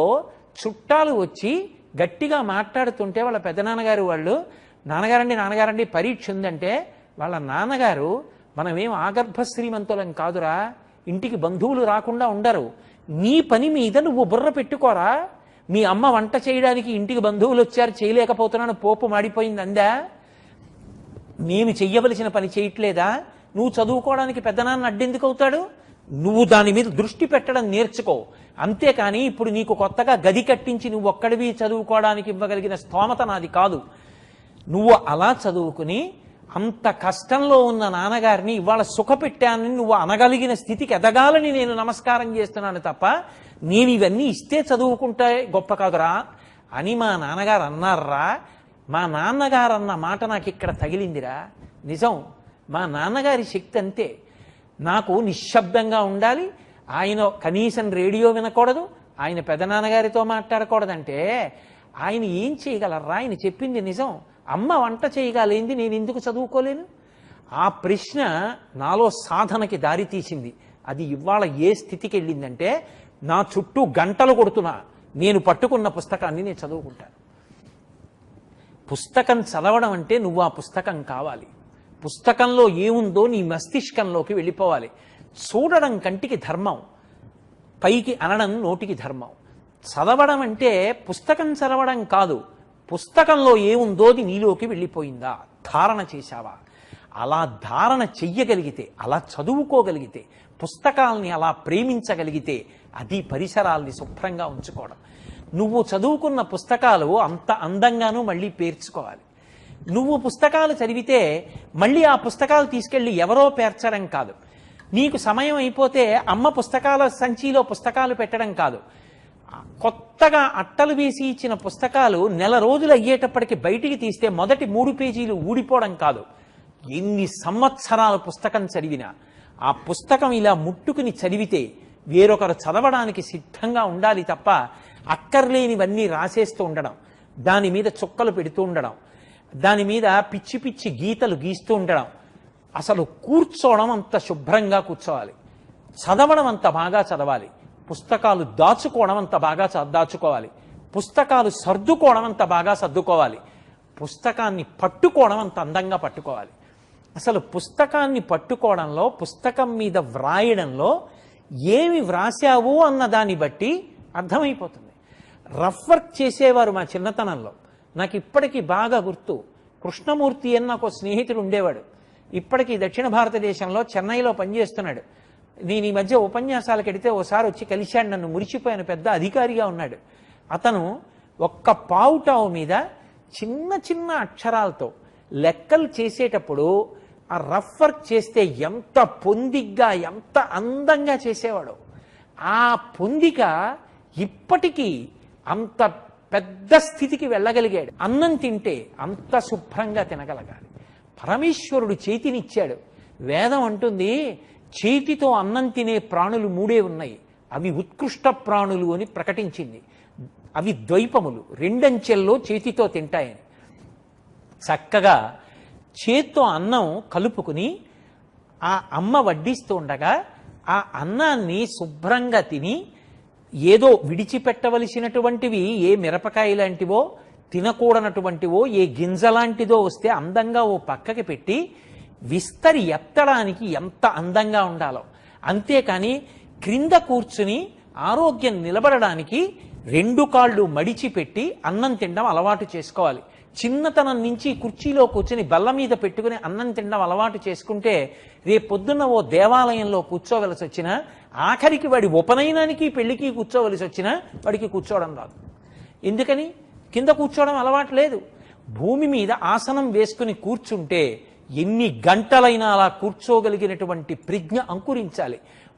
చుట్టాలు వచ్చి గట్టిగా మాట్లాడుతుంటే వాళ్ళ పెద్దనాన్నగారు వాళ్ళు, నాన్నగారండి పరీక్ష ఉందంటే వాళ్ళ నాన్నగారు, మనమేం ఆగర్భ శ్రీమంతులం కాదురా, ఇంటికి బంధువులు రాకుండా ఉండరు, నీ పని మీద నువ్వు బుర్ర పెట్టుకోరా, మీ అమ్మ వంట చేయడానికి ఇంటికి బంధువులు వచ్చారు చేయలేకపోతున్నాను పోపు మాడిపోయింది అందా, నేను చెయ్యవలసిన పని చేయట్లేదా, నువ్వు చదువుకోవడానికి పెద్దనాన్న అడ్డెందుకు అవుతాడు, నువ్వు దాని మీద దృష్టి పెట్టడం నేర్చుకో, అంతేకాని ఇప్పుడు నీకు కొత్తగా గది కట్టించి నువ్వు ఒక్కడివి చదువుకోవడానికి ఇవ్వగలిగిన స్తోమత నాది కాదు. నువ్వు అలా చదువుకుని అంత కష్టంలో ఉన్న నాన్నగారిని ఇవాళ సుఖపెట్టానని నువ్వు అనగలిగిన స్థితికి ఎదగాలని నేను నమస్కారం చేస్తున్నాను తప్ప నేను ఇవన్నీ ఇస్తే చదువుకుంటే గొప్ప కాదురా అని మా నాన్నగారు అన్నారా. మా నాన్నగారు అన్న మాట నాకు ఇక్కడ తగిలిందిరా. నిజం, మా నాన్నగారి శక్తి అంతే. నాకు నిశ్శబ్దంగా ఉండాలి, ఆయన కనీసం రేడియో వినకూడదు, ఆయన పెదనాన్నగారితో మాట్లాడకూడదంటే ఆయన ఏం చేయగలరా? ఆయన చెప్పింది నిజం. అమ్మ వంట చేయగలేంది, నేను ఎందుకు చదువుకోలేను? ఆ ప్రశ్న నాలో సాధనకి దారితీసింది. అది ఇవాళ ఏ స్థితికి వెళ్ళిందంటే, నా చుట్టూ గంటలు కొడుతున్నా నేను పట్టుకున్న పుస్తకాన్ని నేను చదువుకుంటాను. పుస్తకం చదవడం అంటే నువ్వు ఆ పుస్తకం కావాలి. పుస్తకంలో ఏముందో నీ మస్తిష్కంలోకి వెళ్ళిపోవాలి. చూడడం కంటికి ధర్మం, పైకి అనడం నోటికి ధర్మం. చదవడం అంటే పుస్తకం చదవడం కాదు, పుస్తకంలో ఏముందోది నీలోకి వెళ్ళిపోయిందా, ధారణ చేశావా? అలా ధారణ చెయ్యగలిగితే, అలా చదువుకోగలిగితే, పుస్తకాలని అలా ప్రేమించగలిగితే అది పరిసరాల్ని శుభ్రంగా ఉంచుకోవడం. నువ్వు చదువుకున్న పుస్తకాలు అంత అందంగానూ మళ్ళీ పేర్చుకోవాలి. నువ్వు పుస్తకాలు చదివితే మళ్ళీ ఆ పుస్తకాలు తీసుకెళ్ళి ఎవరో పేర్చడం కాదు. నీకు సమయం అయిపోతే అమ్మ పుస్తకాల సంచిలో పుస్తకాలు పెట్టడం కాదు. కొత్తగా అట్టలు వేసి ఇచ్చిన పుస్తకాలు నెల రోజులు అయ్యేటప్పటికి బయటికి తీస్తే మొదటి 3 పేజీలు ఊడిపోవడం కాదు. ఎన్ని సంవత్సరాల పుస్తకం చదివినా ఆ పుస్తకం ఇలా ముట్టుకుని చదివితే వేరొకరు చదవడానికి సిద్ధంగా ఉండాలి తప్ప అక్కర్లేనివన్నీ రాసేస్తూ ఉండడం, దాని మీద చుక్కలు పెడుతూ ఉండడం, దాని మీద పిచ్చి పిచ్చి గీతలు గీస్తూ ఉండడం. అసలు కూర్చోవడం అంత శుభ్రంగా కూర్చోవాలి, చదవడం అంత బాగా చదవాలి, పుస్తకాలు దాచుకోవడం అంత బాగా దాచుకోవాలి, పుస్తకాలు సర్దుకోవడం అంత బాగా సర్దుకోవాలి, పుస్తకాన్ని పట్టుకోవడం అంత అందంగా పట్టుకోవాలి. అసలు పుస్తకాన్ని పట్టుకోవడంలో, పుస్తకం మీద వ్రాయడంలో ఏమి వ్రాసావు అన్న దాన్ని బట్టి అర్థమైపోతుంది. రఫ్ వర్క్ చేసేవారు మా చిన్నతనంలో. నాకు ఇప్పటికీ బాగా గుర్తు. కృష్ణమూర్తి అని నాకు స్నేహితుడు ఉండేవాడు. ఇప్పటికీ దక్షిణ భారతదేశంలో చెన్నైలో పనిచేస్తున్నాడు. నేను ఈ మధ్య ఉపన్యాసాలకు వెడితే ఓసారి వచ్చి కలిశాడు, నన్ను మురిచిపోయాను. పెద్ద అధికారిగా ఉన్నాడు. అతను ఒక్క పావుటావు మీద చిన్న చిన్న అక్షరాలతో లెక్కలు చేసేటప్పుడు ఆ రఫ్ వర్క్ చేస్తే ఎంత పొందిగ్గా, ఎంత అందంగా చేసేవాడు. ఆ పొందిక ఇప్పటికీ అంత పెద్ద స్థితికి వెళ్ళగలిగాడు. అన్నం తింటే అంత శుభ్రంగా తినగలగాలి. పరమేశ్వరుడు చేతినిచ్చాడు. వేదం అంటుంది, చేతితో అన్నం తినే ప్రాణులు 3 ఉన్నాయి, అవి ఉత్కృష్ట ప్రాణులు అని ప్రకటించింది. అవి ద్వైపములు, 2 అంచెల్లో చేతితో తింటాయని. చక్కగా చేత్తో అన్నం కలుపుకుని ఆ అమ్మ వడ్డిస్తూ ఉండగా ఆ అన్నాన్ని శుభ్రంగా తిని, ఏదో విడిచిపెట్టవలసినటువంటివి ఏ మిరపకాయ లాంటివో, తినకూడనటువంటివో ఏ గింజలాంటిదో వస్తే అందంగా ఓ పక్కకి పెట్టి విస్తరి ఎత్తడానికి ఎంత అందంగా ఉండాలో. అంతేకాని క్రింద కూర్చుని ఆరోగ్యం నిలబడడానికి 2 కాళ్ళు మడిచిపెట్టి అన్నం తినడం అలవాటు చేసుకోవాలి. చిన్నతనం నుంచి కుర్చీలో కూర్చుని బల్ల మీద పెట్టుకుని అన్నం తినడం అలవాటు చేసుకుంటే రేపొద్దున్న ఓ దేవాలయంలో కూర్చోవలసి వచ్చినా, ఆఖరికి వాడి ఉపనయనానికి పెళ్లికి కూర్చోవలసి వచ్చినా వాడికి కూర్చోవడం రాదు. ఎందుకని? కింద కూర్చోవడం అలవాటు లేదు. భూమి మీద ఆసనం వేసుకుని కూర్చుంటే ఎన్ని గంటలైనా అలా కూర్చోగలిగినటువంటి ప్రజ్ఞ అంకురించాలి.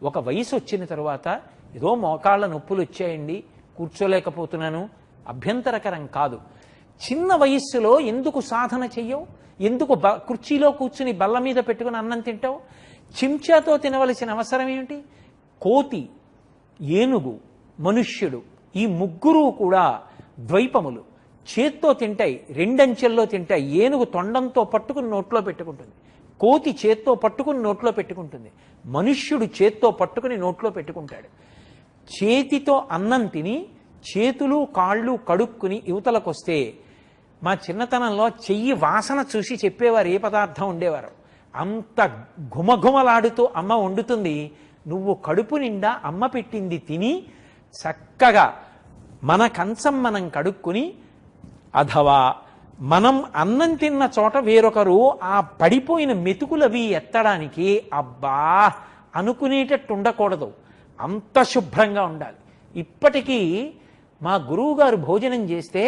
ఒక వయసు వచ్చిన తరువాత ఏదో మోకాళ్ళ నొప్పులు వచ్చాయండి, కూర్చోలేకపోతున్నాను, అభ్యంతరకరం కాదు. చిన్న వయస్సులో ఎందుకు సాధన చెయ్యవు? ఎందుకు కుర్చీలో కూర్చుని బల్ల మీద పెట్టుకుని అన్నం తింటావు? చెంచాతో తినవలసిన అవసరం ఏమిటి? కోతి, ఏనుగు, మనుష్యుడు ఈ 3 కూడా ద్వైపములు. చేత్తో తింటాయి, 2 అంచెల్లో తింటాయి. ఏనుగు తొండంతో పట్టుకుని నోట్లో పెట్టుకుంటుంది, కోతి చేత్తో పట్టుకుని నోట్లో పెట్టుకుంటుంది, మనుష్యుడు చేత్తో పట్టుకుని నోట్లో పెట్టుకుంటాడు. చేతితో అన్నం తిని చేతులు కాళ్ళు కడుక్కుని యువతలకొస్తే మా చిన్నతనంలో చెయ్యి వాసన చూసి చెప్పేవారు ఏ పదార్థం ఉండేవారు. అంత ఘుమఘుమలాడుతూ అమ్మ వండుతుంది. నువ్వు కడుపు నిండా అమ్మ పెట్టింది తిని చక్కగా మన కంచం మనం కడుక్కుని, అథవా మనం అన్నం తిన్న చోట వేరొకరు ఆ పడిపోయిన మెతుకులవి ఎత్తడానికి అబ్బా అనుకునేటట్టు ఉండకూడదు. అంత శుభ్రంగా ఉండాలి. ఇప్పటికీ మా గురువుగారు భోజనం చేస్తే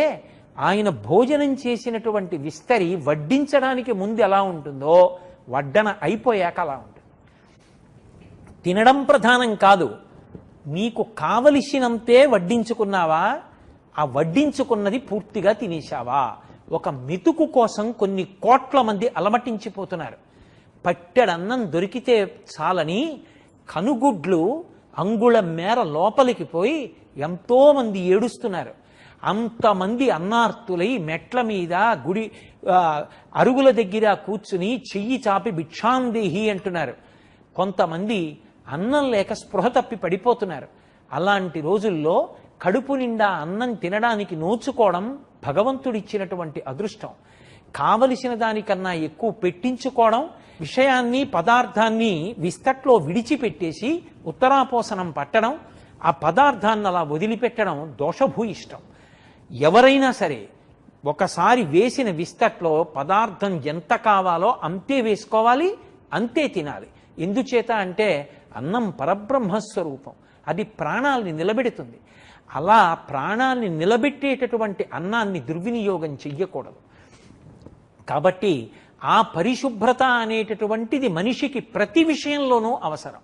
ఆయన భోజనం చేసినటువంటి విస్తరి వడ్డించడానికి ముందు ఎలా ఉంటుందో వడ్డన అయిపోయాక అలా ఉంటుంది. తినడం ప్రధానం కాదు, నీకు కావలసినంతే వడ్డించుకున్నావా, ఆ వడ్డించుకున్నది పూర్తిగా తినేశావా? ఒక మెతుకు కోసం కొన్ని కోట్ల మంది అలమటించిపోతున్నారు. పట్టెడన్నం దొరికితే చాలని కనుగుడ్లు అంగుళం మేర లోపలికి పోయి ఎంతో మంది ఏడుస్తున్నారు. అంతమంది అన్నార్తులై మెట్ల మీద గుడి అరుగుల దగ్గర కూర్చుని చెయ్యి చాపి భిక్షాందేహి అంటున్నారు. కొంతమంది అన్నం లేక స్పృహ తప్పి పడిపోతున్నారు. అలాంటి రోజుల్లో కడుపు నిండా అన్నం తినడానికి నోచుకోవడం భగవంతుడిచ్చినటువంటి అదృష్టం. కావలసిన దానికన్నా ఎక్కువ పెట్టించుకోవడం, విషయాన్ని పదార్థాన్ని విస్తట్లో విడిచిపెట్టేసి ఉత్తరాపోసనం పట్టడం, ఆ పదార్థాన్ని అలా వదిలిపెట్టడం దోషభూయిష్టం. ఎవరైనా సరే ఒకసారి వేసిన విస్తట్లో పదార్థం ఎంత కావాలో అంతే వేసుకోవాలి, అంతే తినాలి. ఎందుచేత అంటే అన్నం పరబ్రహ్మస్వరూపం. అది ప్రాణాలని నిలబెడుతుంది. అలా ప్రాణాన్ని నిలబెట్టేటటువంటి అన్నాన్ని దుర్వినియోగం చెయ్యకూడదు. కాబట్టి ఆ పరిశుభ్రత అనేటటువంటిది మనిషికి ప్రతి విషయంలోనూ అవసరం.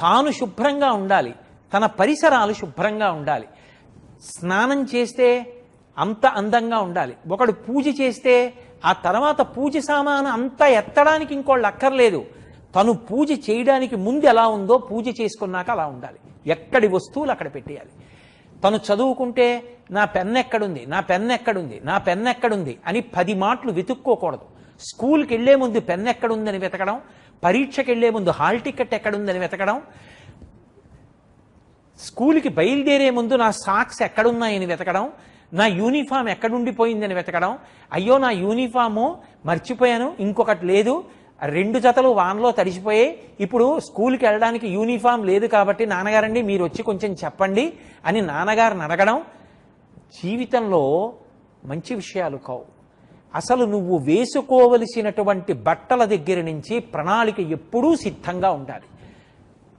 తాను శుభ్రంగా ఉండాలి, తన పరిసరాలు శుభ్రంగా ఉండాలి. స్నానం చేస్తే అంత అందంగా ఉండాలి. ఒకడు పూజ చేస్తే ఆ తర్వాత పూజ సామాను అంతా ఎత్తడానికి ఇంకోళ్ళు అక్కర్లేదు. తను పూజ చేయడానికి ముందు ఎలా ఉందో పూజ చేసుకున్నాక అలా ఉండాలి. ఎక్కడి వస్తువులు అక్కడ పెట్టేయాలి. తను చదువుకుంటే నా పెన్ ఎక్కడుంది, నా పెన్ ఎక్కడుంది, నా పెన్ ఎక్కడుంది అని 10 మాటలు వెతుక్కోకూడదు. స్కూల్కి వెళ్లే ముందు పెన్ ఎక్కడుందని వెతకడం, పరీక్షకి వెళ్లే ముందు హాల్ టికెట్ ఎక్కడుందని వెతకడం, స్కూల్కి బయలుదేరే ముందు నా సాక్స్ ఎక్కడున్నాయని వెతకడం, నా యూనిఫామ్ ఎక్కడుండిపోయిందని వెతకడం, అయ్యో నా యూనిఫాము మర్చిపోయాను, ఇంకొకటి లేదు, 2 జతలు వానలో తడిసిపోయాయి, ఇప్పుడు స్కూల్కి వెళ్ళడానికి యూనిఫామ్ లేదు కాబట్టి నాన్నగారండి మీరు వచ్చి కొంచెం చెప్పండి అని నాన్నగారిని అడగడం జీవితంలో మంచి విషయాలు కావు. అసలు నువ్వు వేసుకోవలసినటువంటి బట్టల దగ్గర నుంచి ప్రణాళిక ఎప్పుడూ సిద్ధంగా ఉండాలి.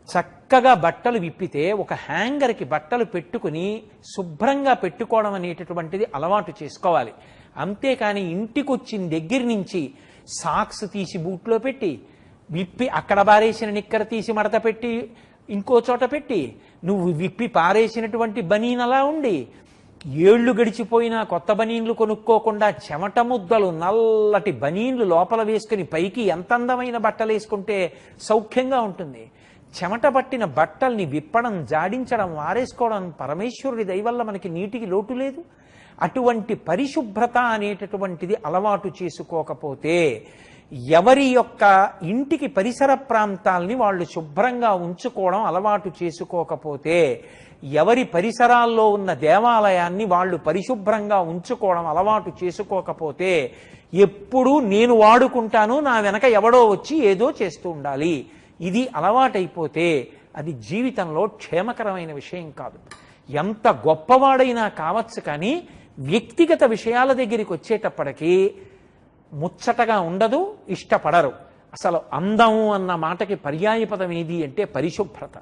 చక్కగా బట్టలు విప్పితే ఒక హ్యాంగర్కి బట్టలు పెట్టుకుని శుభ్రంగా పెట్టుకోవడం అనేటటువంటిది అలవాటు చేసుకోవాలి. అంతేకాని ఇంటికి వచ్చిన దగ్గర నుంచి సాక్స్ తీసి బూట్లో పెట్టి, విప్పి అక్కడ పారేసిన నిక్కర తీసి మడత పెట్టి ఇంకో చోట పెట్టి, నువ్వు విప్పి పారేసినటువంటి బనీన్ అలా ఉండి, ఏళ్లు గడిచిపోయినా కొత్త బనీన్లు కొనుక్కోకుండా చెమట ముద్దలు నల్లటి బనీన్లు లోపల వేసుకుని పైకి ఎంత అందమైన బట్టలు వేసుకుంటే సౌఖ్యంగా ఉంటుంది. చెమట పట్టిన బట్టల్ని విప్పడం, జాడించడం, వారేసుకోవడం పరమేశ్వరుడి దయవల్ల మనకి నీటికి లోటు లేదు. అటువంటి పరిశుభ్రత అనేటటువంటిది అలవాటు చేసుకోకపోతే, ఎవరి యొక్క ఇంటికి పరిసర ప్రాంతాల్ని వాళ్ళు శుభ్రంగా ఉంచుకోవడం అలవాటు చేసుకోకపోతే, ఎవరి పరిసరాల్లో ఉన్న దేవాలయాన్ని వాళ్ళు పరిశుభ్రంగా ఉంచుకోవడం అలవాటు చేసుకోకపోతే, ఎప్పుడూ నేను వాడుకుంటాను, నా వెనక ఎవడో వచ్చి ఏదో చేస్తూ ఉండాలి, ఇది అలవాటైపోతే అది జీవితంలో క్షేమకరమైన విషయం కాదు. ఎంత గొప్పవాడైనా కావచ్చు, కానీ వ్యక్తిగత విషయాల దగ్గరికి వచ్చేటప్పటికీ ముచ్చటగా ఉండదు, ఇష్టపడరు. అసలు అందము అన్న మాటకి పర్యాయపదం ఏది అంటే పరిశుభ్రత.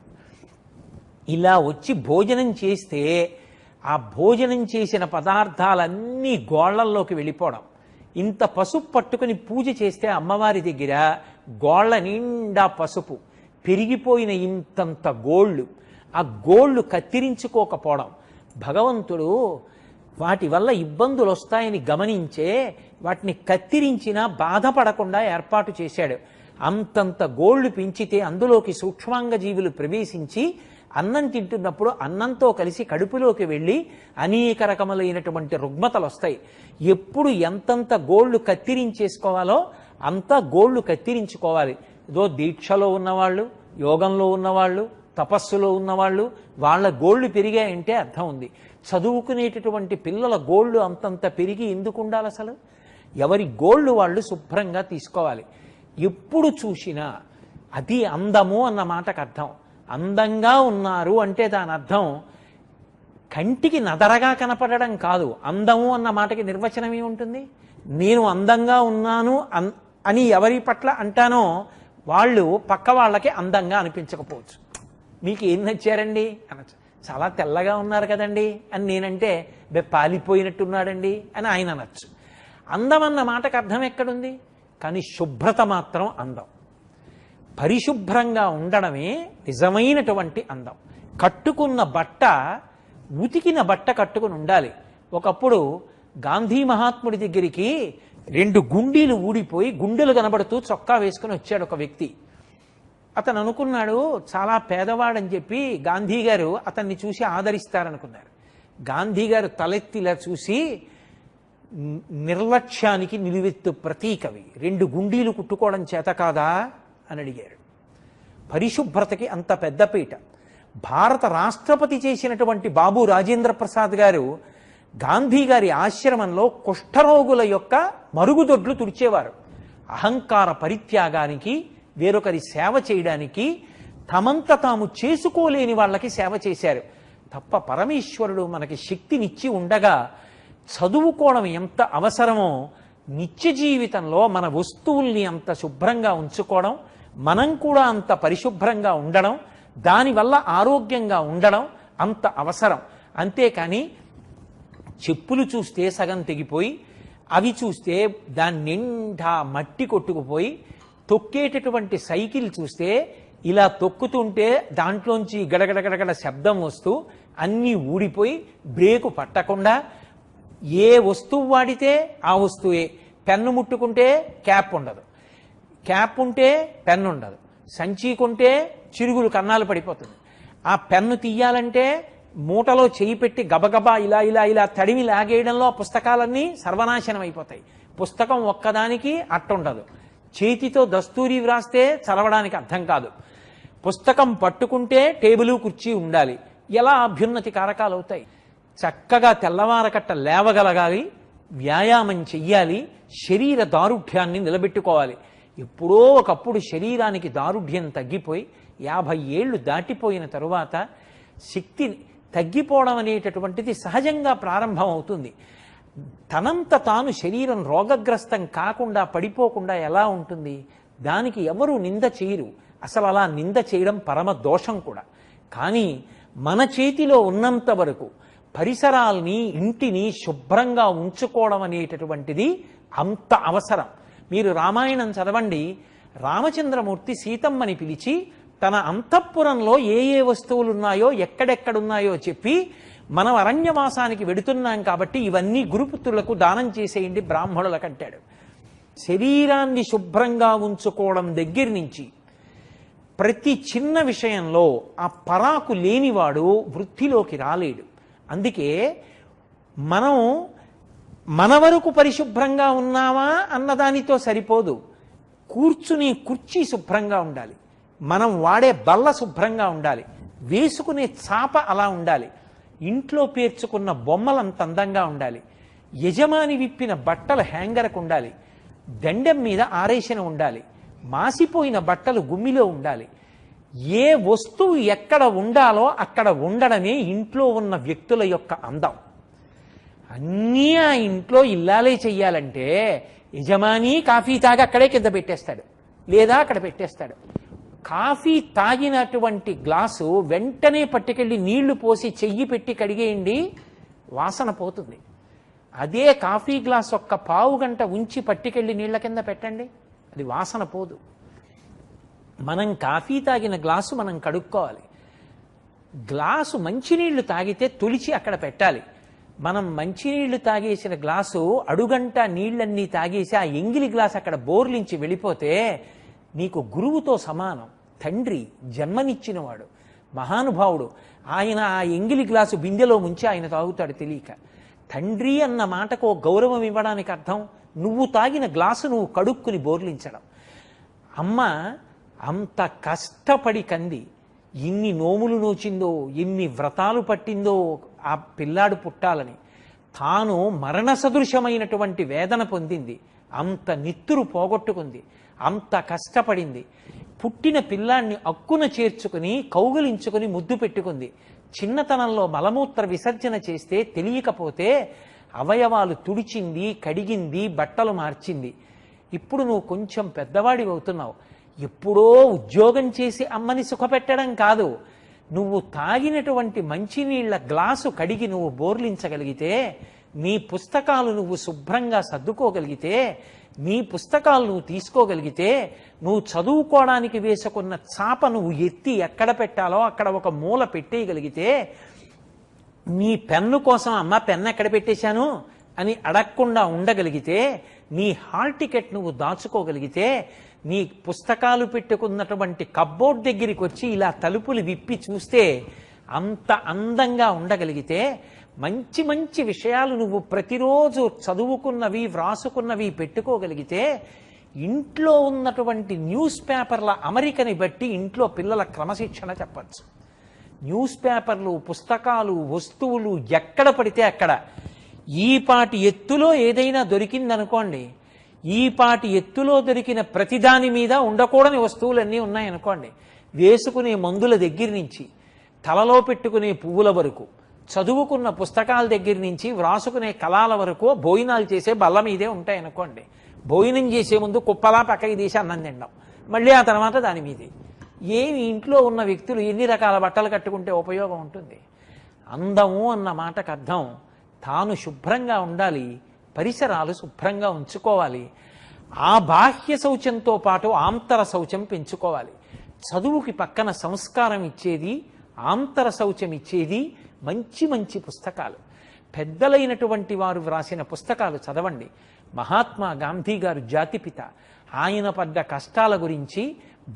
ఇలా వచ్చి భోజనం చేస్తే ఆ భోజనం చేసిన పదార్థాలన్నీ గోళ్లల్లోకి వెళ్ళిపోవడం. ఇంత పసుపు పట్టుకుని పూజ చేస్తే అమ్మవారి దగ్గర గోళ్ల నిండా పసుపు, పెరిగిపోయిన ఇంతంత గోళ్ళు, ఆ గోళ్ళు కత్తిరించుకోకపోవడం. భగవంతుడు వాటి వల్ల ఇబ్బందులు వస్తాయని గమనించే వాటిని కత్తిరించినా బాధపడకుండా ఏర్పాటు చేశాడు. అంతంత గోళ్లు పెంచితే అందులోకి సూక్ష్మాంగ జీవులు ప్రవేశించి అన్నం తింటున్నప్పుడు అన్నంతో కలిసి కడుపులోకి వెళ్ళి అనేక రకములైనటువంటి రుగ్మతలు వస్తాయి. ఎప్పుడు ఎంతంత గోళ్లు కత్తిరించేసుకోవాలో అంతా గోళ్లు కత్తిరించుకోవాలి. ఏదో దీక్షలో ఉన్నవాళ్ళు, యోగంలో ఉన్నవాళ్ళు, తపస్సులో ఉన్నవాళ్ళు వాళ్ళ గోళ్లు పెరిగాయంటే అర్థం ఉంది. చదువుకునేటటువంటి పిల్లల గోళ్లు అంతంత పెరిగి ఎందుకు ఉండాలి? అసలు ఎవరి గోళ్లు వాళ్ళు శుభ్రంగా తీసుకోవాలి. ఎప్పుడు చూసినా అది అందము అన్న మాటకు అర్థం. అందంగా ఉన్నారు అంటే దాని అర్థం కంటికి నదరగా కనపడడం కాదు. అందము అన్న మాటకి నిర్వచనం ఏముంటుంది? నేను అందంగా ఉన్నాను అని ఎవరి పట్ల అంటానో వాళ్ళు పక్క వాళ్ళకి అందంగా అనిపించకపోవచ్చు. మీకు ఏం నచ్చారండి అనొచ్చు. చాలా తెల్లగా ఉన్నారు కదండి అని నేనంటే పాలిపోయినట్టున్నాడండి అని ఆయన అనొచ్చు. అందం అన్న మాటకు అర్థం ఎక్కడుంది? కానీ శుభ్రత మాత్రం అందం. పరిశుభ్రంగా ఉండడమే నిజమైనటువంటి అందం. కట్టుకున్న బట్ట ఉతికిన బట్ట కట్టుకుని ఉండాలి. ఒకప్పుడు గాంధీ మహాత్ముడి దగ్గరికి 2 గుండీలు ఊడిపోయి గుండెలు కనబడుతూ చొక్కా వేసుకుని వచ్చాడు ఒక వ్యక్తి. అతను అనుకున్నాడు చాలా పేదవాడని చెప్పి గాంధీ గారు అతన్ని చూసి ఆదరిస్తారనుకున్నారు. గాంధీ గారు తలెత్తిలా చూసి, నిర్లక్ష్యానికి నిలువెత్తు ప్రతీకవి, 2 గుండీలు కుట్టుకోవడం చేత కాదా అని అడిగారు. పరిశుభ్రతకి అంత పెద్దపీట. భారత రాష్ట్రపతి చేసినటువంటి బాబు రాజేంద్ర ప్రసాద్ గారు గాంధీ గారి ఆశ్రమంలో కుష్ఠరోగుల యొక్క మరుగుదొడ్లు తుడిచేవారు. అహంకార పరిత్యాగానికి, వేరొకరి సేవ చేయడానికి, తమంత తాము చేసుకోలేని వాళ్ళకి సేవ చేశారు తప్ప పరమేశ్వరుడు మనకి శక్తినిచ్చి ఉండగా చదువుకోవడం ఎంత అవసరమో నిత్య జీవితంలో మన వస్తువుల్ని అంత శుభ్రంగా ఉంచుకోవడం, మనం కూడా అంత పరిశుభ్రంగా ఉండడం, దానివల్ల ఆరోగ్యంగా ఉండడం అంత అవసరం. అంతేకాని చెప్పులు చూస్తే సగం తెగిపోయి, అవి చూస్తే దాని నిండా మట్టి కొట్టుకుపోయి, తొక్కేటటువంటి సైకిల్ చూస్తే ఇలా తొక్కుతుంటే దాంట్లోంచి గడగడగడగడ శబ్దం వస్తూ అన్నీ ఊడిపోయి బ్రేకు పట్టకుండా, ఏ వస్తువు వాడితే ఆ వస్తువే. పెన్ను ముట్టుకుంటే క్యాప్ ఉండదు, క్యాప్ ఉంటే పెన్ను ఉండదు, సంచి కొంటే చిరుగులు కన్నాలు పడిపోతుంది. ఆ పెన్ను తీయాలంటే మూటలో చేయి పెట్టి గబగబా ఇలా ఇలా ఇలా తడిమి లాగేయడంలో పుస్తకాలన్నీ సర్వనాశనం అయిపోతాయి. పుస్తకం ఒక్కదానికి అట్టుండదు. చేతితో దస్తూరి వ్రాస్తే చదవడానికి అర్థం కాదు. పుస్తకం పట్టుకుంటే టేబుల్ కుర్చీ ఉండాలి. ఎలా అభ్యున్నతి కారకాలు అవుతాయి? చక్కగా తెల్లవారకట్ట లేవగలగాలి, వ్యాయామం చెయ్యాలి, శరీర దారుఢ్యాన్ని నిలబెట్టుకోవాలి. ఎప్పుడో ఒకప్పుడు శరీరానికి దారుఢ్యం తగ్గిపోయి 50 ఏళ్ళు దాటిపోయిన తరువాత శక్తి తగ్గిపోవడం అనేటటువంటిది సహజంగా ప్రారంభం అవుతుంది. తనంత తాను శరీరం రోగగ్రస్తం కాకుండా పడిపోకుండా ఎలా ఉంటుంది? దానికి ఎవరు నింద చేయరు. అసలు అలా నింద చేయడం పరమ దోషం కూడా. కానీ మన చేతిలో ఉన్నంత వరకు పరిసరాల్ని, ఇంటిని శుభ్రంగా ఉంచుకోవడం అనేటటువంటిది అంత అవసరం. మీరు రామాయణం చదవండి. రామచంద్రమూర్తి సీతమ్మని పిలిచి తన అంతఃపురంలో ఏ ఏ వస్తువులు ఉన్నాయో, ఎక్కడెక్కడున్నాయో చెప్పి, మనం అరణ్యవాసానికి వెడుతున్నాం కాబట్టి ఇవన్నీ గురుపుత్రులకు దానం చేసేయండి బ్రాహ్మణులకు అంటాడు. శరీరాన్ని శుభ్రంగా ఉంచుకోవడం దగ్గర నుంచి ప్రతి చిన్న విషయంలో ఆ పరాకు లేనివాడు వృద్ధిలోకి రాలేడు. అందుకే మనం మన వరకు పరిశుభ్రంగా ఉన్నామా అన్నదానితో సరిపోదు. కూర్చుని కుర్చీ శుభ్రంగా ఉండాలి, మనం వాడే బల్ల శుభ్రంగా ఉండాలి, వేసుకునే చాప అలా ఉండాలి, ఇంట్లో పేర్చుకున్న బొమ్మలు అంత అందంగా ఉండాలి, యజమాని విప్పిన బట్టలు హ్యాంగర్కు ఉండాలి, దండెం మీద ఆరేసిన ఉండాలి, మాసిపోయిన బట్టలు గుమ్మిలో ఉండాలి. ఏ వస్తువు ఎక్కడ ఉండాలో అక్కడ ఉండడమే ఇంట్లో ఉన్న వ్యక్తుల యొక్క అందం. అన్నీ ఆ ఇంట్లో ఇల్లాలే చెయ్యాలంటే యజమాని కాఫీ తాగి అక్కడే కింద పెట్టేస్తాడు, లేదా అక్కడ పెట్టేస్తాడు. కాఫీ తాగినటువంటి గ్లాసు వెంటనే పట్టుకెళ్ళి నీళ్లు పోసి చెయ్యి పెట్టి కడిగేయండి, వాసన పోతుంది. అదే కాఫీ గ్లాస్ ఒక్క పావు గంట ఉంచి పట్టుకెళ్ళి నీళ్ల కింద పెట్టండి, అది వాసన పోదు. మనం కాఫీ తాగిన గ్లాసు మనం కడుక్కోవాలి. గ్లాసు మంచినీళ్లు తాగితే తులిచి అక్కడ పెట్టాలి. మనం మంచినీళ్లు తాగేసిన గ్లాసు అడుగంట నీళ్లన్నీ తాగేసి ఆ ఎంగిలి గ్లాసు అక్కడ బోర్లించి వెళ్ళిపోతే నీకు గురువుతో సమానం. తండ్రి జన్మనిచ్చినవాడు, మహానుభావుడు. ఆయన ఆ ఎంగిలి గ్లాసు బిందెలో ముంచి ఆయన తాగుతాడు తెలియక. తండ్రి అన్న మాటకు గౌరవం ఇవ్వడానికి అర్థం నువ్వు తాగిన గ్లాసు నువ్వు కడుక్కుని బోర్లించడం. అమ్మ అంత కష్టపడి కంది, ఎన్ని నోములు నోచిందో, ఎన్ని వ్రతాలు పట్టిందో ఆ పిల్లాడు పుట్టాలని. తాను మరణ సదృశమైనటువంటి వేదన పొందింది, అంత నిత్తురు పోగొట్టుకుంది, అంత కష్టపడింది. పుట్టిన పిల్లాన్ని అక్కున చేర్చుకుని కౌగిలించుకుని ముద్దు పెట్టుకుంది. చిన్నతనంలో మలమూత్ర విసర్జన చేస్తే తెలియకపోతే అవయవాలు తుడిచింది, కడిగింది, బట్టలు మార్చింది. ఇప్పుడు నువ్వు కొంచెం పెద్దవాడి అవుతున్నావు. ఎప్పుడో ఉద్యోగం చేసి అమ్మని సుఖపెట్టడం కాదు, నువ్వు తాగినటువంటి మంచినీళ్ల గ్లాసు కడిగి నువ్వు బోర్లించగలిగితే, నీ పుస్తకాలు నువ్వు శుభ్రంగా సర్దుకోగలిగితే, నీ పుస్తకాలు నువ్వు తీసుకోగలిగితే, నువ్వు చదువుకోవడానికి వేసుకున్న చాప నువ్వు ఎత్తి ఎక్కడ పెట్టాలో అక్కడ ఒక మూల పెట్టేయగలిగితే, నీ పెన్ను కోసం అమ్మ పెన్ను ఎక్కడ పెట్టేశాను అని అడగకుండా ఉండగలిగితే, నీ హాల్ టికెట్ నువ్వు దాచుకోగలిగితే, నీ పుస్తకాలు పెట్టుకున్నటువంటి కబ్బోర్డ్ దగ్గరికి వచ్చి ఇలా తలుపులు విప్పి చూస్తే అంత అందంగా ఉండగలిగితే, మంచి మంచి విషయాలు నువ్వు ప్రతిరోజు చదువుకున్నవి వ్రాసుకున్నవి పెట్టుకోగలిగితే, ఇంట్లో ఉన్నటువంటి న్యూస్ పేపర్ల అమరికని బట్టి ఇంట్లో పిల్లల క్రమశిక్షణ చెప్పచ్చు. న్యూస్ పేపర్లు, పుస్తకాలు, వస్తువులు ఎక్కడ పడితే అక్కడ, ఈపాటి ఎత్తులో ఏదైనా దొరికిందనుకోండి, ఈపాటి ఎత్తులో దొరికిన ప్రతిదాని మీద ఉండకూడని వస్తువులన్నీ ఉన్నాయనుకోండి, వేసుకునే మందుల దగ్గర నుంచి తలలో పెట్టుకునే పువ్వుల వరకు, చదువుకున్న పుస్తకాల దగ్గర నుంచి వ్రాసుకునే కళాల వరకు, భోజనాలు చేసే బల్ల మీదే ఉంటాయనుకోండి. భోజనం చేసే ముందు కుప్పలా పక్కకి తీసి అన్నం తినడం, మళ్ళీ ఆ తర్వాత దాని మీదే. ఏమి ఇంట్లో ఉన్న వ్యక్తులు ఎన్ని రకాల బట్టలు కట్టుకుంటే ఉపయోగం ఉంటుంది? అందము అన్న మాటకు అర్థం తాను శుభ్రంగా ఉండాలి, పరిసరాలు శుభ్రంగా ఉంచుకోవాలి. ఆ బాహ్య శౌచంతో పాటు ఆంతర శౌచం పెంచుకోవాలి. చదువుకి పక్కన సంస్కారం ఇచ్చేది, ఆంతర శౌచం ఇచ్చేది మంచి మంచి పుస్తకాలు. పెద్దలైనటువంటి వారు వ్రాసిన పుస్తకాలు చదవండి. మహాత్మా గాంధీ గారు జాతిపిత. ఆయన పడ్డ కష్టాల గురించి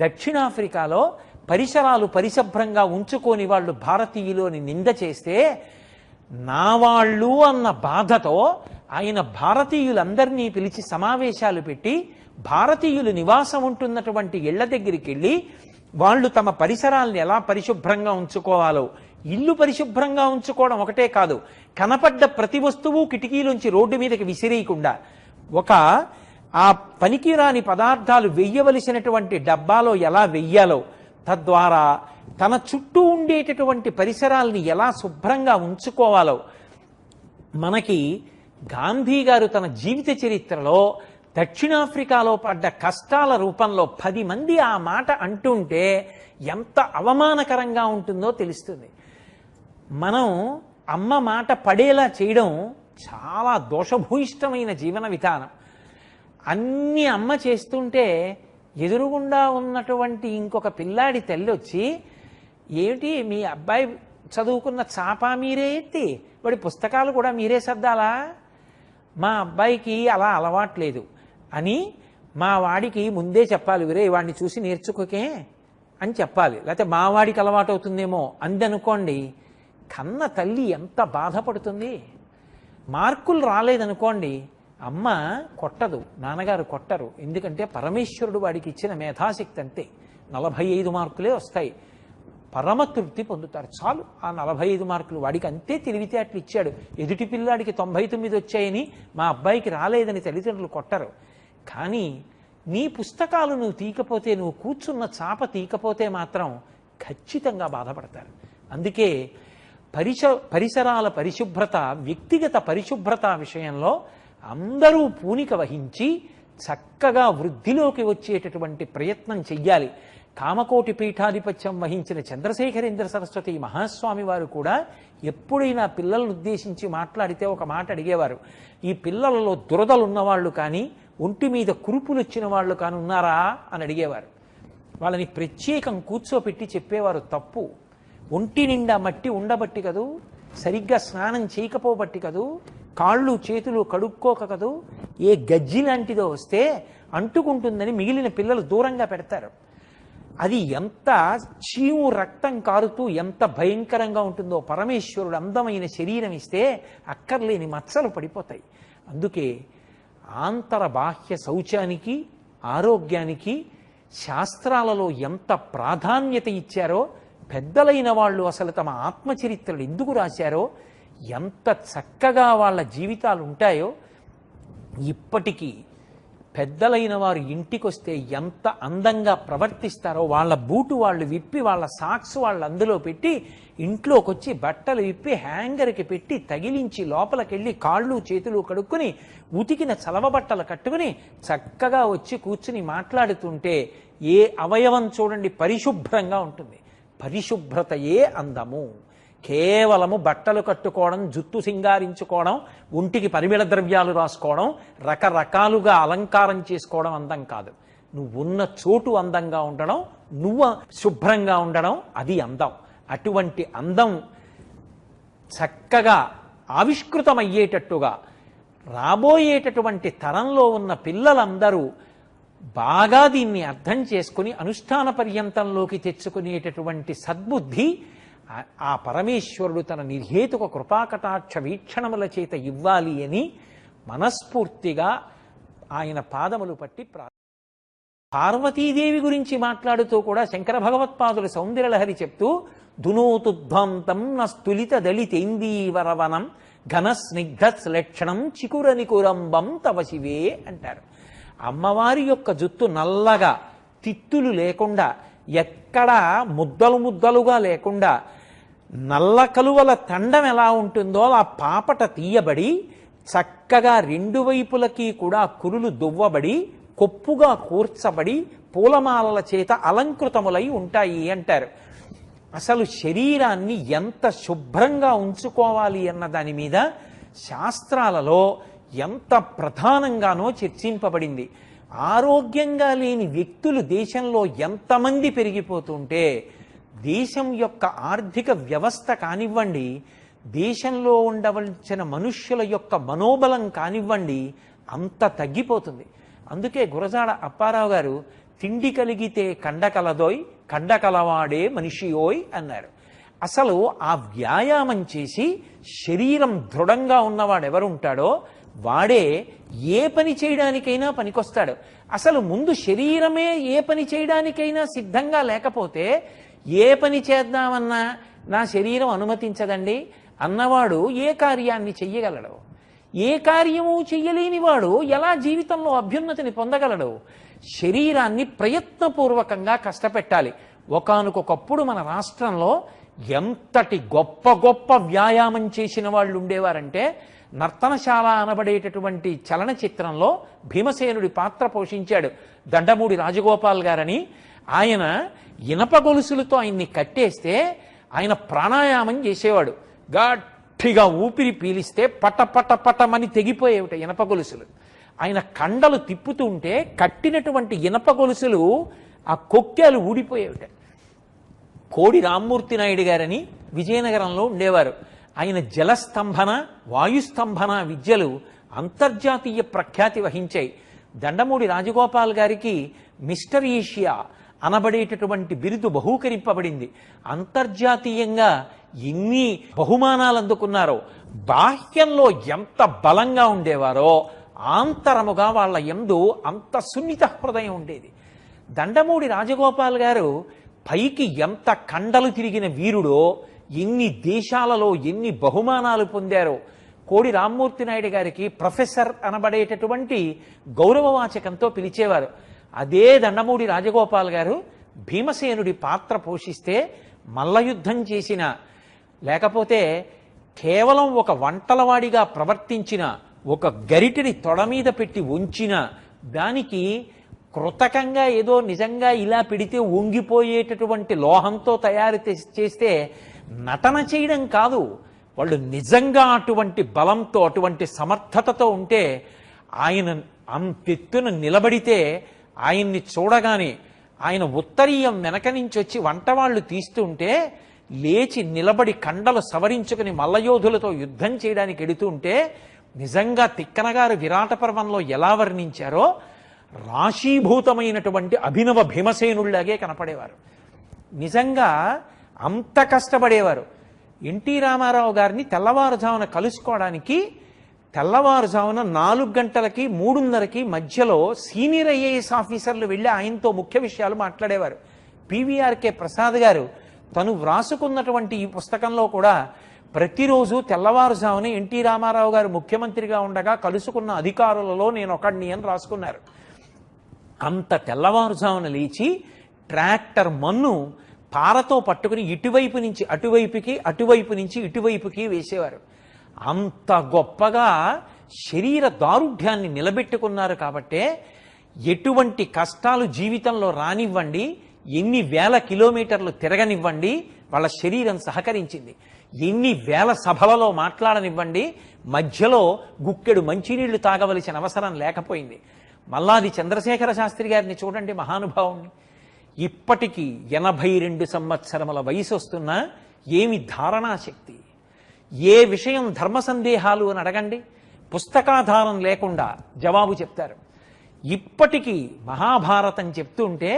దక్షిణాఫ్రికాలో పరిసరాలు పరిశుభ్రంగా ఉంచుకొని వాళ్ళు భారతీయులు అని నింద చేస్తే నా వాళ్ళు అన్న బాధతో ఆయన భారతీయులందరినీ పిలిచి సమావేశాలు పెట్టి భారతీయులు నివాసం ఉంటున్నటువంటి ఇళ్ల దగ్గరికి వెళ్ళి వాళ్ళు తమ పరిసరాలను ఎలా పరిశుభ్రంగా ఉంచుకోవాలో, ఇల్లు పరిశుభ్రంగా ఉంచుకోవడం ఒకటే కాదు, కనపడ్డ ప్రతి వస్తువు కిటికీలోంచి రోడ్డు మీదకి విసిరేయకుండా ఆ పనికిరాని పదార్థాలు వెయ్యవలసినటువంటి డబ్బాలో ఎలా వెయ్యాలో, తద్వారా తన చుట్టూ ఉండేటటువంటి పరిసరాల్ని ఎలా శుభ్రంగా ఉంచుకోవాలో మనకి గాంధీ గారు తన జీవిత చరిత్రలో దక్షిణాఫ్రికాలో పడ్డ కష్టాల రూపంలో 10 మంది ఆ మాట అంటుంటే ఎంత అవమానకరంగా ఉంటుందో తెలుస్తుంది. మనం అమ్మ మాట పడేలా చేయడం చాలా దోషభూయిష్టమైన జీవన విధానం. అన్ని అమ్మ చేస్తుంటే ఎదురుగుండా ఉన్నటువంటి ఇంకొక పిల్లాడి తల్లి వచ్చి, ఏమిటి మీ అబ్బాయి చదువుకున్న చాప మీరే ఎత్తి వాడి పుస్తకాలు కూడా మీరే సర్దాలా? మా అబ్బాయికి అలా అలవాట్లేదు అని మా వాడికి ముందే చెప్పాలి, వీరే వాడిని చూసి నేర్చుకోకే అని చెప్పాలి. లేకపోతే మా వాడికి అలవాటు అవుతుందేమో అందనుకోండి, కన్న తల్లి ఎంత బాధపడుతుంది. మార్కులు రాలేదనుకోండి, అమ్మ కొట్టదు, నాన్నగారు కొట్టరు. ఎందుకంటే పరమేశ్వరుడు వాడికి ఇచ్చిన మేధాశక్తి అంతే. 45 మార్కులే వస్తాయి, పరమతృప్తి పొందుతారు. చాలు ఆ 45 మార్కులు. వాడికి అంతే తెలివితేటలు ఇచ్చాడు. ఎదుటి పిల్లాడికి 99 వచ్చాయని మా అబ్బాయికి రాలేదని తల్లిదండ్రులు కొట్టరు. కానీ నీ పుస్తకాలు నువ్వు తీయకపోతే, నువ్వు కూర్చున్న చాప తీయకపోతే మాత్రం ఖచ్చితంగా బాధపడతారు. అందుకే పరిసరాల పరిశుభ్రత, వ్యక్తిగత పరిశుభ్రత విషయంలో అందరూ పూనిక వహించి చక్కగా వృద్ధిలోకి వచ్చేటటువంటి ప్రయత్నం చెయ్యాలి. కామకోటి పీఠాధిపత్యం వహించిన చంద్రశేఖరేంద్ర సరస్వతి మహాస్వామి వారు కూడా ఎప్పుడైనా పిల్లలను ఉద్దేశించి మాట్లాడితే ఒక మాట అడిగేవారు, ఈ పిల్లలలో దురదలు ఉన్నవాళ్ళు కానీ ఒంటి మీద కురుపులు వచ్చిన వాళ్ళు కానీ ఉన్నారా అని అడిగేవారు. వాళ్ళని ప్రత్యేకం కూర్చోపెట్టి చెప్పేవారు, తప్పు. ఒంటి నిండా మట్టి ఉండబట్టి కదూ, సరిగ్గా స్నానం చేయకపోబట్టి కదూ, కాళ్ళు చేతులు కడుక్కోక కదూ, ఏ గజ్జి లాంటిదో వస్తే అంటుకుంటుందని మిగిలిన పిల్లలు దూరంగా పెడతారు. అది ఎంత చీము రక్తం కారుతూ ఎంత భయంకరంగా ఉంటుందో. పరమేశ్వరుడు అందమైన శరీరం ఇస్తే అక్కర్లేని మచ్చలు పడిపోతాయి. అందుకే ఆంతర బాహ్య శౌచానికి, ఆరోగ్యానికి శాస్త్రాలలో ఎంత ప్రాధాన్యత ఇచ్చారో, పెద్దలైన వాళ్ళు అసలు తమ ఆత్మచరిత్రలు ఎందుకు రాశారో, ఎంత చక్కగా వాళ్ళ జీవితాలు ఉంటాయో. ఇప్పటికీ పెద్దలైన వారు ఇంటికి వస్తే ఎంత అందంగా ప్రవర్తిస్తారో, వాళ్ళ బూటు వాళ్ళు విప్పి, వాళ్ళ సాక్స్ వాళ్ళు అందులో పెట్టి, ఇంట్లోకి వచ్చి బట్టలు విప్పి హ్యాంగర్కి పెట్టి తగిలించి లోపలికెళ్ళి కాళ్ళు చేతులు కడుక్కుని ఉతికిన చలవ బట్టలు కట్టుకుని చక్కగా వచ్చి కూర్చుని మాట్లాడుతుంటే ఏ అవయవం చూడండి పరిశుభ్రంగా ఉంటుంది. పరిశుభ్రతయే అందము. కేవలము బట్టలు కట్టుకోవడం, జుట్టు సింగారించుకోవడం, ఒంటికి పరిమళ ద్రవ్యాలు రాసుకోవడం, రకరకాలుగా అలంకారం చేసుకోవడం అందం కాదు. నువ్వు ఉన్న చోటు అందంగా ఉండడం, నువ్వు శుభ్రంగా ఉండడం, అది అందం. అటువంటి అందం చక్కగా ఆవిష్కృతమయ్యేటట్టుగా రాబోయేటటువంటి తరంలో ఉన్న పిల్లలందరూ బాగా దీన్ని అర్థం చేసుకుని అనుష్ఠాన పర్యంతంలోకి తెచ్చుకునేటటువంటి సద్బుద్ధి ఆ పరమేశ్వరుడు తన నిర్హేతుక కృపాకటాక్ష వీక్షణముల చేత ఇవ్వాలి అని మనస్ఫూర్తిగా ఆయన పాదములు పట్టి పార్వతీదేవి గురించి మాట్లాడుతూ కూడా శంకర భగవత్పాదులు సౌందర్యలహరి చెప్తూ, దునోతుద్భంతం నస్తులిత దళితేందీవరవనం ఘన స్నిగ్ధ లక్షణం చికురనికురంబం తవ శివే అంటారు. అమ్మవారి యొక్క జుత్తు నల్లగా, తిత్తులు లేకుండా, ఎక్కడా ముద్దలు ముద్దలుగా లేకుండా, నల్ల కలువల తండం ఎలా ఉంటుందో అలా పాపట తీయబడి చక్కగా 2 వైపులకి కూడా కురులు దువ్వబడి కొప్పుగా కూర్చబడి పూలమాలల చేత అలంకృతములై ఉంటాయి అంటారు. అసలు శరీరాన్ని ఎంత శుభ్రంగా ఉంచుకోవాలి అన్న దాని మీద శాస్త్రాలలో ఎంత ప్రధానంగానో చర్చింపబడింది. ఆరోగ్యంగా లేని వ్యక్తులు దేశంలో ఎంతమంది పెరిగిపోతుంటే దేశం యొక్క ఆర్థిక వ్యవస్థ కానివ్వండి, దేశంలో ఉండవలసిన మనుష్యుల యొక్క మనోబలం కానివ్వండి, అంత తగ్గిపోతుంది. అందుకే గురజాడ అప్పారావు గారు తిండి కలిగితే కండ కలదోయ్, కండ కలవాడే మనిషియోయ్ అన్నారు. అసలు ఆ వ్యాయామం చేసి శరీరం దృఢంగా ఉన్నవాడు ఎవరుంటాడో వాడే ఏ పని చేయడానికైనా పనికొస్తాడు. అసలు ముందు శరీరమే ఏ పని చేయడానికైనా సిద్ధంగా లేకపోతే ఏ పని చేద్దామన్నా నా శరీరం అనుమతించదండి అన్నవాడు ఏ కార్యాన్ని చెయ్యగలడు? ఏ కార్యము చెయ్యలేని వాడు ఎలా జీవితంలో అభ్యున్నతిని పొందగలడు? శరీరాన్ని ప్రయత్నపూర్వకంగా కష్టపెట్టాలి. ఒకానొకప్పుడు మన రాష్ట్రంలో ఎంతటి గొప్ప గొప్ప వ్యాయామం చేసిన వాళ్ళు ఉండేవారంటే, నర్తనశాల అనబడేటటువంటి చలనచిత్రంలో భీమసేనుడి పాత్ర పోషించాడు దండమూడి రాజగోపాల్ గారని. ఆయన ఇనప గొలుసులతో ఆయన్ని కట్టేస్తే ఆయన ప్రాణాయామం చేసేవాడు. గట్టిగా ఊపిరి పీలిస్తే పట పట పటమని తెగిపోయేవిట ఇనప గొలుసులు. ఆయన కండలు తిప్పుతుంటే కట్టినటువంటి ఇనప గొలుసులు ఆ కొక్కేలు ఊడిపోయేవిట. కోడి రామ్మూర్తి నాయుడు గారని విజయనగరంలో ఉండేవారు. ఆయన జలస్తంభన, వాయుస్తంభన విద్యలు అంతర్జాతీయ ప్రఖ్యాతి వహించాయి. దండమూడి రాజగోపాల్ గారికి మిస్టర్ ఏషియా అనబడేటటువంటి బిరుదు బహూకరింపబడింది. అంతర్జాతీయంగా ఎన్ని బహుమానాలు అందుకున్నారో, బాహ్యంలో ఎంత బలంగా ఉండేవారో ఆంతరముగా వాళ్ళ యందు అంత సున్నిత హృదయం ఉండేది. దండమూడి రాజగోపాల్ గారు పైకి ఎంత కండలు తిరిగిన వీరుడో, ఎన్ని దేశాలలో ఎన్ని బహుమానాలు పొందారో. కోడి రామ్మూర్తి నాయుడు గారికి ప్రొఫెసర్ అనబడేటటువంటి గౌరవవాచకంతో పిలిచేవారు. అదే దండమూడి రాజగోపాల్ గారు భీమసేనుడి పాత్ర పోషిస్తే మల్లయుద్ధం చేసిన, లేకపోతే కేవలం ఒక వంటలవాడిగా ప్రవర్తించిన, ఒక గరిటెని తొడ మీద పెట్టి ఉంచిన దానికి కృతకంగా ఏదో నిజంగా ఇలా పెడితే వంగిపోయేటటువంటి లోహంతో తయారు చేస్తే నటన చేయడం కాదు, వాళ్ళు నిజంగా అటువంటి బలంతో అటువంటి సమర్థతతో ఉంటే ఆయన అంతెత్తున నిలబడితే ఆయన్ని చూడగానే ఆయన ఉత్తరీయం వెనక నుంచి వచ్చి వంటవాళ్లు తీస్తుంటే లేచి నిలబడి కండలు సవరించుకుని మల్లయోధులతో యుద్ధం చేయడానికి ఎడుతుంటే నిజంగా తిక్కనగారు విరాట పర్వంలో ఎలా వర్ణించారో రాశీభూతమైనటువంటి అభినవ భీమసేనుళ్లాగే కనపడేవారు. నిజంగా అంత కష్టపడేవారు. ఎన్టీ రామారావు గారిని తెల్లవారుజామున కలుసుకోవడానికి తెల్లవారుజామున 4 గంటలకి 3:30కి మధ్యలో సీనియర్ ఐఏఎస్ ఆఫీసర్లు వెళ్ళి ఆయనతో ముఖ్య విషయాలు మాట్లాడేవారు. పివిఆర్కే ప్రసాద్ గారు తను వ్రాసుకున్నటువంటి ఈ పుస్తకంలో కూడా ప్రతిరోజు తెల్లవారుజామున ఎన్టీ రామారావు గారు ముఖ్యమంత్రిగా ఉండగా కలుసుకున్న అధికారులలో నేను ఒకడిని అని రాసుకున్నారు. అంత తెల్లవారుజామున లేచి ట్రాక్టర్ మన్ను పారతో పట్టుకుని ఇటువైపు నుంచి అటువైపుకి, అటువైపు నుంచి ఇటువైపుకి వేసేవారు. అంత గొప్పగా శరీర దారుఢ్యాన్ని నిలబెట్టుకున్నారు. కాబట్టే ఎటువంటి కష్టాలు జీవితంలో రానివ్వండి, ఎన్ని వేల కిలోమీటర్లు తిరగనివ్వండి, వాళ్ళ శరీరం సహకరించింది. ఎన్ని వేల సభలలో మాట్లాడనివ్వండి, మధ్యలో గుక్కెడు మంచినీళ్లు తాగవలసిన అవసరం లేకపోయింది. మల్లాది చంద్రశేఖర శాస్త్రి గారిని చూడండి, మహానుభావుణ్ణి. ఇప్పటికీ 82 సంవత్సరముల వయసు వస్తున్నా ఏమి ధారణాశక్తి! ఏ విషయం ధర్మ సందేహాలు అని అడగండి, పుస్తకాధారం లేకుండా జవాబు చెప్తారు. ఇప్పటికీ మహాభారతం చెప్తుంటే,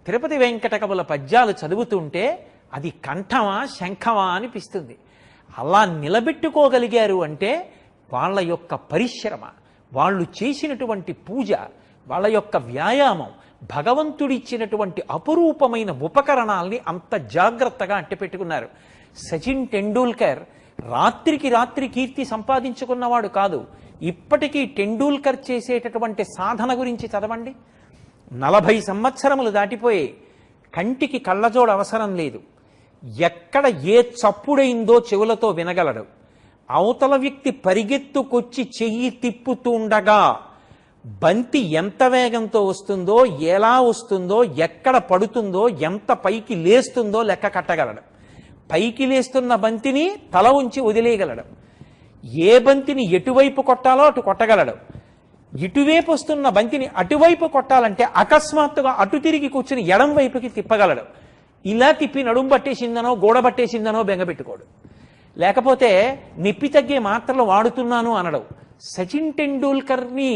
తిరుపతి వెంకట కవుల పద్యాలు చదువుతుంటే అది కంఠమా శంఖమా అనిపిస్తుంది. అలా నిలబెట్టుకోగలిగారు అంటే వాళ్ళ యొక్క పరిశ్రమ, వాళ్ళు చేసినటువంటి పూజ, వాళ్ళ యొక్క వ్యాయామం, భగవంతుడిచ్చినటువంటి అపురూపమైన ఉపకరణాల్ని అంత జాగ్రత్తగా అట్టిపెట్టుకున్నారు. సచిన్ టెండూల్కర్ రాత్రికి రాత్రి కీర్తి సంపాదించుకున్నవాడు కాదు. ఇప్పటికీ టెండూల్కర్ చేసేటటువంటి సాధన గురించి చదవండి. 40 సంవత్సరములు దాటిపోయే కంటికి కళ్ళజోడు అవసరం లేదు. ఎక్కడ ఏ చప్పుడైందో చెవులతో వినగలడు. అవతల వ్యక్తి పరిగెత్తుకొచ్చి చెయ్యి తిప్పుతుండగా బంతి ఎంత వేగంతో వస్తుందో, ఎలా వస్తుందో, ఎక్కడ పడుతుందో, ఎంత పైకి లేస్తుందో లెక్క కట్టగలడు. పైకి లేస్తున్న బంతిని తల ఉంచి వదిలేయగలడు. ఏ బంతిని ఎటువైపు కొట్టాలో అటు కొట్టగలడు. ఇటువైపు వస్తున్న బంతిని అటువైపు కొట్టాలంటే అకస్మాత్తుగా అటు తిరిగి కూర్చుని ఎడం వైపుకి తిప్పగలడు. ఇలా తిప్పి నడుం పట్టేసిందనో గోడ పట్టేసిందనో బెంగపెట్టుకోడు. లేకపోతే నిప్పి తగ్గే మాత్రలు వాడుతున్నాను అనడు. సచిన్ టెండూల్కర్ని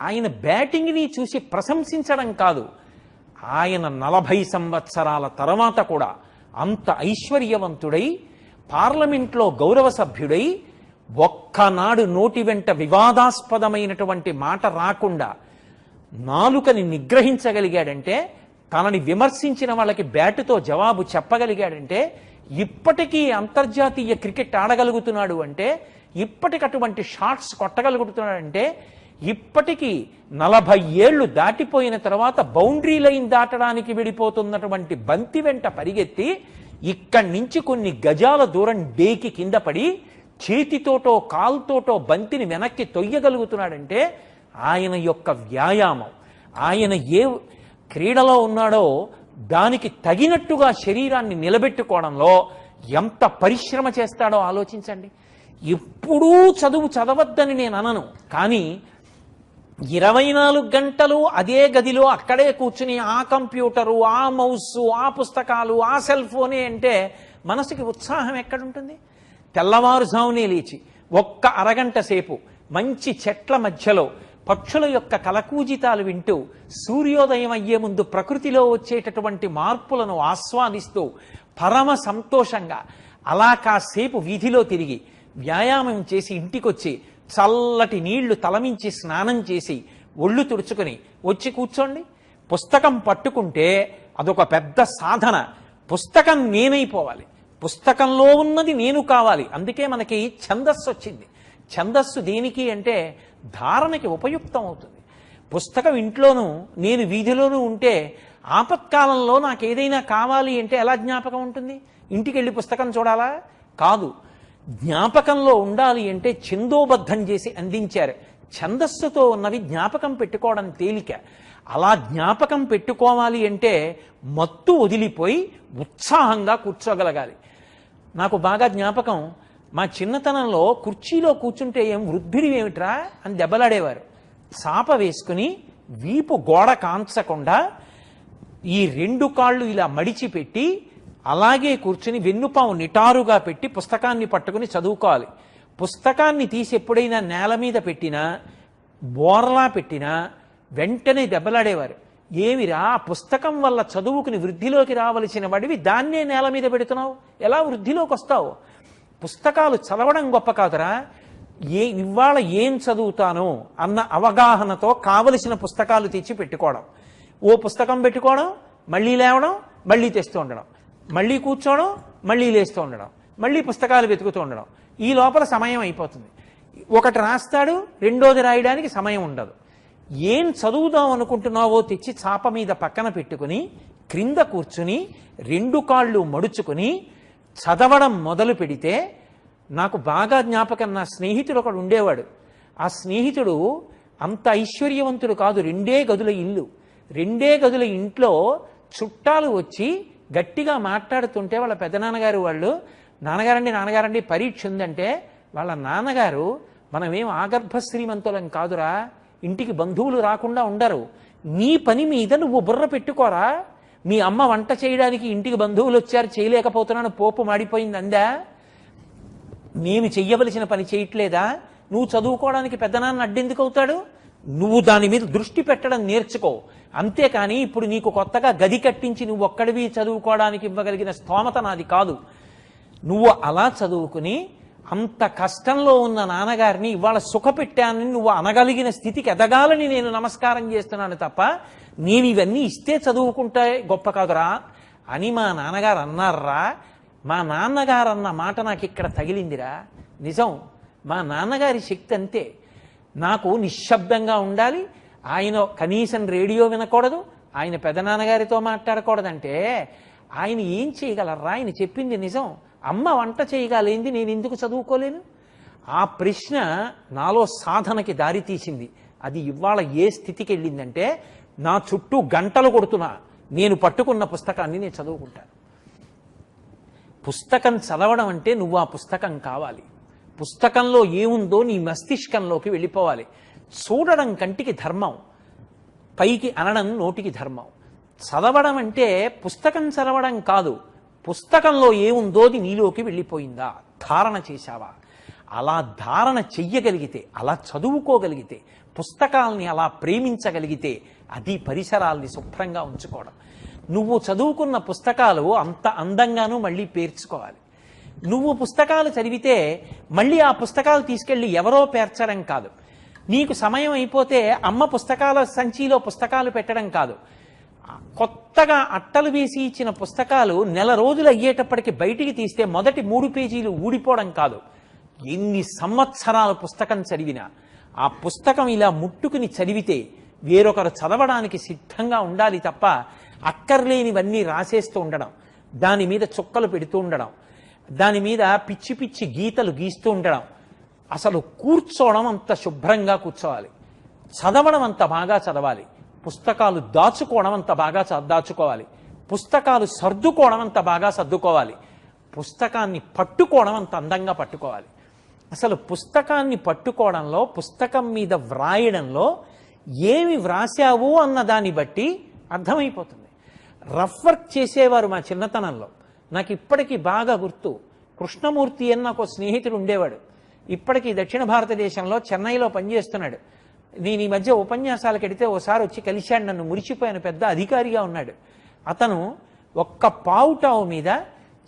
ఆయన బ్యాటింగ్ని చూసి ప్రశంసించడం కాదు, ఆయన 40 సంవత్సరాల తర్వాత కూడా అంత ఐశ్వర్యవంతుడై పార్లమెంట్లో గౌరవ సభ్యుడై ఒక్కనాడు నోటి వెంట వివాదాస్పదమైనటువంటి మాట రాకుండా నాలుకని నిగ్రహించగలిగాడంటే, తనని విమర్శించిన వాళ్ళకి బ్యాటుతో జవాబు చెప్పగలిగాడంటే, ఇప్పటికీ అంతర్జాతీయ క్రికెట్ ఆడగలుగుతున్నాడు అంటే, ఇప్పటికటువంటి షాట్స్ కొట్టగలుగుతున్నాడంటే, ఇప్పటికీ 40 ఏళ్లు దాటిపోయిన తర్వాత బౌండరీ లైన్ దాటడానికి విడిపోతున్నటువంటి బంతి వెంట పరిగెత్తి ఇక్కడి నుంచి కొన్ని గజాల దూరం డేకి కింద పడి చేతితోటో కాల్తోటో బంతిని వెనక్కి తొయ్యగలుగుతున్నాడంటే ఆయన యొక్క వ్యాయామం, ఆయన ఏ క్రీడలో ఉన్నాడో దానికి తగినట్టుగా శరీరాన్ని నిలబెట్టుకోవడంలో ఎంత పరిశ్రమ చేస్తాడో ఆలోచించండి. ఎప్పుడూ చదువు చదవద్దని నేను అనను, కానీ 24 గంటలు అదే గదిలో అక్కడే కూర్చుని ఆ కంప్యూటరు, ఆ మౌసు, ఆ పుస్తకాలు, ఆ సెల్ ఫోనే అంటే మనసుకి ఉత్సాహం ఎక్కడుంటుంది? తెల్లవారుజామునే లేచి ఒక్క అరగంట సేపు మంచి చెట్ల మధ్యలో పక్షుల యొక్క కలకూజితాలు వింటూ సూర్యోదయం అయ్యే ముందు ప్రకృతిలో వచ్చేటటువంటి మార్పులను ఆస్వాదిస్తూ పరమ సంతోషంగా అలా కాసేపు వీధిలో తిరిగి వ్యాయామం చేసి ఇంటికొచ్చి చల్లటి నీళ్లు తలమించి స్నానం చేసి ఒళ్ళు తుడుచుకొని వచ్చి కూర్చోండి. పుస్తకం పట్టుకుంటే అదొక పెద్ద సాధన. పుస్తకం నేనైపోవాలి, పుస్తకంలో ఉన్నది నేను కావాలి. అందుకే మనకి ఛందస్సు వచ్చింది. ఛందస్సు దేనికి అంటే ధారణకి ఉపయుక్తం అవుతుంది. పుస్తకం ఇంట్లోనూ నేను వీధిలోనూ ఉంటే ఆపత్కాలంలో నాకు ఏదైనా కావాలి అంటే ఎలా జ్ఞాపకం ఉంటుంది? ఇంటికి వెళ్ళి పుస్తకం చూడాలా? కాదు. జ్ఞాపకంలో ఉండాలి అంటే ఛందోబద్ధం చేసి అందించారు. ఛందస్సుతో ఉన్నవి జ్ఞాపకం పెట్టుకోవడం తేలిక. అలా జ్ఞాపకం పెట్టుకోవాలి అంటే మత్తు వదిలిపోయి ఉత్సాహంగా కూర్చోగలగాలి. నాకు బాగా జ్ఞాపకం, మా చిన్నతనంలో కుర్చీలో కూర్చుంటే ఏం వృద్ధిడి ఏమిట్రా అని దెబ్బలాడేవారు. చాప వేసుకుని వీపు గోడ కాంచకుండా ఈ 2 కాళ్ళు ఇలా మడిచిపెట్టి అలాగే కూర్చుని వెన్నుపాము నిటారుగా పెట్టి పుస్తకాన్ని పట్టుకుని చదువుకోవాలి. పుస్తకాన్ని తీసి ఎప్పుడైనా నేల మీద పెట్టినా బోర్లా పెట్టినా వెంటనే దెబ్బలాడేవారు. ఏమిరా, పుస్తకం వల్ల చదువుకుని వృద్ధిలోకి రావలసిన వాడివి దాన్నే నేల మీద పెడుతున్నావు, ఎలా వృద్ధిలోకి వస్తావు? పుస్తకాలు చదవడం గొప్ప కాదురా, ఇవాళ ఏం చదువుతాను అన్న అవగాహనతో కావలసిన పుస్తకాలు తెచ్చి పెట్టుకోవడం. ఓ పుస్తకం పెట్టుకోవడం, మళ్ళీ లేవడం, మళ్ళీ తెస్తూ ఉండడం, మళ్ళీ కూర్చోవడం, మళ్ళీ లేస్తూ ఉండడం, మళ్ళీ పుస్తకాలు వెతుకుతూ ఉండడం. ఈ లోపల సమయం అయిపోతుంది. ఒకటి రాస్తాడు, రెండోది రాయడానికి సమయం ఉండదు. ఏం చదువుదాం అనుకుంటున్నావో తెచ్చి చాప మీద పక్కన పెట్టుకుని క్రింద కూర్చుని 2 కాళ్ళు మడుచుకుని చదవడం మొదలు పెడితే, నాకు బాగా జ్ఞాపకం, నా స్నేహితుడు ఒకడు ఉండేవాడు. ఆ స్నేహితుడు అంత ఐశ్వర్యవంతుడు కాదు, 2 గదుల ఇల్లు. 2 గదుల ఇంట్లో చుట్టాలు వచ్చి గట్టిగా మాట్లాడుతుంటే వాళ్ళ పెద్దనాన్నగారు వాళ్ళు, నాన్నగారండి పరీక్ష ఉందంటే వాళ్ళ నాన్నగారు, మనమేం ఆగర్భ శ్రీమంతులం కాదురా, ఇంటికి బంధువులు రాకుండా ఉండరు, నీ పని మీద నువ్వు బుర్ర పెట్టుకోరా, మీ అమ్మ వంట చేయడానికి ఇంటికి బంధువులు వచ్చారు చేయలేకపోతున్నాను పోపు మాడిపోయింది అందా, నేను చెయ్యవలసిన పని చేయట్లేదా, నువ్వు చదువుకోవడానికి పెద్దనాన్న అడ్డెందుకు అవుతాడు, నువ్వు దాని మీద దృష్టి పెట్టడం నేర్చుకో, అంతేకాని ఇప్పుడు నీకు కొత్తగా గది కట్టించి నువ్వు ఒక్కడివి చదువుకోవడానికి ఇవ్వగలిగిన స్తోమత నాది కాదు. నువ్వు అలా చదువుకుని అంత కష్టంలో ఉన్న నాన్నగారిని ఇవాళ సుఖపెట్టానని నువ్వు అనగలిగిన స్థితికి ఎదగాలని నేను నమస్కారం చేస్తున్నాను తప్ప నేను ఇవన్నీ ఇస్తే చదువుకుంటే గొప్ప కాదురా అని మా నాన్నగారు అన్నారా. మా నాన్నగారు అన్న మాట నాకు ఇక్కడ తగిలిందిరా. నిజం, మా నాన్నగారి శక్తి అంతే. నాకు నిశ్శబ్దంగా ఉండాలి, ఆయన కనీసం రేడియో వినకూడదు, ఆయన పెదనాన్నగారితో మాట్లాడకూడదంటే ఆయన ఏం చేయగలరా? ఆయన చెప్పింది నిజం. అమ్మ వంట చేయగలేంది నేను ఎందుకు చదువుకోలేను? ఆ ప్రశ్న నాలో సాధనకి దారి తీసింది. అది ఇవాళ ఏ స్థితికి వెళ్ళిందంటే, నా చుట్టూ గంటలు కొడుతున్నా నేను పట్టుకున్న పుస్తకాన్ని నేను చదువుకుంటాను. పుస్తకం చదవడం అంటే నువ్వు ఆ పుస్తకం కావాలి. పుస్తకంలో ఏముందో నీ మస్తిష్కంలోకి వెళ్ళిపోవాలి. చూడడం కంటికి ధర్మం, పైకి అనడం నోటికి ధర్మం. చదవడం అంటే పుస్తకం చదవడం కాదు, పుస్తకంలో ఏముందో అది నీలోకి వెళ్ళిపోయిందా, ధారణ చేశావా? అలా ధారణ చెయ్యగలిగితే, అలా చదువుకోగలిగితే, పుస్తకాలని అలా ప్రేమించగలిగితే అది పరిసరాల్ని శుభ్రంగా ఉంచుకోవడం. నువ్వు చదువుకున్న పుస్తకాలు అంత అందంగానూ మళ్ళీ పేర్చుకోవాలి. నువ్వు పుస్తకాలు చదివితే మళ్ళీ ఆ పుస్తకాలు తీసుకెళ్ళి ఎవరో పేర్చడం కాదు. నీకు సమయం అయిపోతే అమ్మ పుస్తకాల సంచిలో పుస్తకాలు పెట్టడం కాదు. కొత్తగా అట్టలు వేసి ఇచ్చిన పుస్తకాలు నెల రోజులు అయ్యేటప్పటికి బయటికి తీస్తే మొదటి 3 పేజీలు ఊడిపోవడం కాదు. ఎన్ని సంవత్సరాల పుస్తకం చదివినా ఆ పుస్తకం ఇలా ముట్టుకుని చదివితే వేరొకరు చదవడానికి సిద్ధంగా ఉండాలి తప్ప అక్కర్లేనివన్నీ రాసేస్తూ ఉండడం, దాని మీద చుక్కలు పెడుతూ ఉండడం, దాని మీద పిచ్చి పిచ్చి గీతలు గీస్తూ ఉండడం. అసలు కూర్చోవడం అంత శుభ్రంగా కూర్చోవాలి, చదవడం అంత బాగా చదవాలి, పుస్తకాలు దాచుకోవడం అంత బాగా దాచుకోవాలి, పుస్తకాలు సర్దుకోవడం అంత బాగా సర్దుకోవాలి, పుస్తకాన్ని పట్టుకోవడం అంత అందంగా పట్టుకోవాలి. అసలు పుస్తకాన్ని పట్టుకోవడంలో, పుస్తకం మీద వ్రాయడంలో ఏమి వ్రాసావు అన్న దాన్ని బట్టి అర్థమైపోతుంది. రఫ్ వర్క్ చేసేవారు మా చిన్నతనంలో. నాకు ఇప్పటికీ బాగా గుర్తు. కృష్ణమూర్తి అని నాకు స్నేహితుడు ఉండేవాడు. ఇప్పటికీ దక్షిణ భారతదేశంలో చెన్నైలో పనిచేస్తున్నాడు. నేను ఈ మధ్య ఉపన్యాసాలకు వెడితే ఓసారి వచ్చి కలిశాడు, నన్ను మురిచిపోయిన పెద్ద అధికారిగా ఉన్నాడు. అతను ఒక్క పావుటావు మీద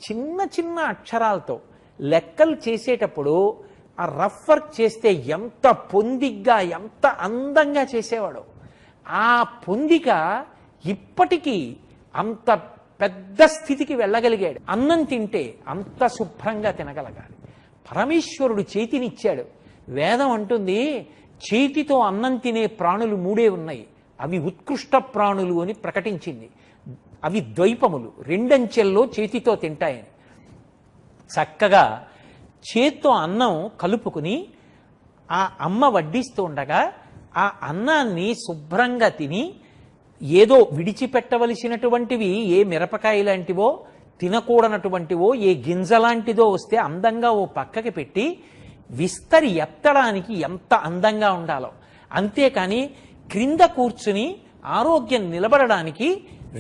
చిన్న చిన్న అక్షరాలతో లెక్కలు చేసేటప్పుడు ఆ రఫ్ వర్క్ చేస్తే ఎంత పొందిగ్గా, ఎంత అందంగా చేసేవాడు. ఆ పొందిక ఇప్పటికీ అంత పెద్ద స్థితికి వెళ్ళగలిగాడు. అన్నం తింటే అంత శుభ్రంగా తినగలగాలి. పరమేశ్వరుడు చేతినిచ్చాడు. వేదం అంటుంది, చేతితో అన్నం తినే ప్రాణులు 3 ఉన్నాయి, అవి ఉత్కృష్ట ప్రాణులు అని ప్రకటించింది. అవి ద్వైపములు, 2 అంచెల్లో చేతితో తింటాయని. చక్కగా చేత్తో అన్నం కలుపుకుని ఆ అమ్మ వడ్డిస్తూ ఉండగా ఆ అన్నాన్ని శుభ్రంగా తిని, ఏదో విడిచిపెట్టవలసినటువంటివి ఏ మిరపకాయ లాంటివో, తినకూడనటువంటివో ఏ గింజలాంటిదో వస్తే అందంగా ఓ పక్కకి పెట్టి విస్తరి ఎత్తడానికి ఎంత అందంగా ఉండాలో. అంతేకాని క్రింద కూర్చుని ఆరోగ్యం నిలబడడానికి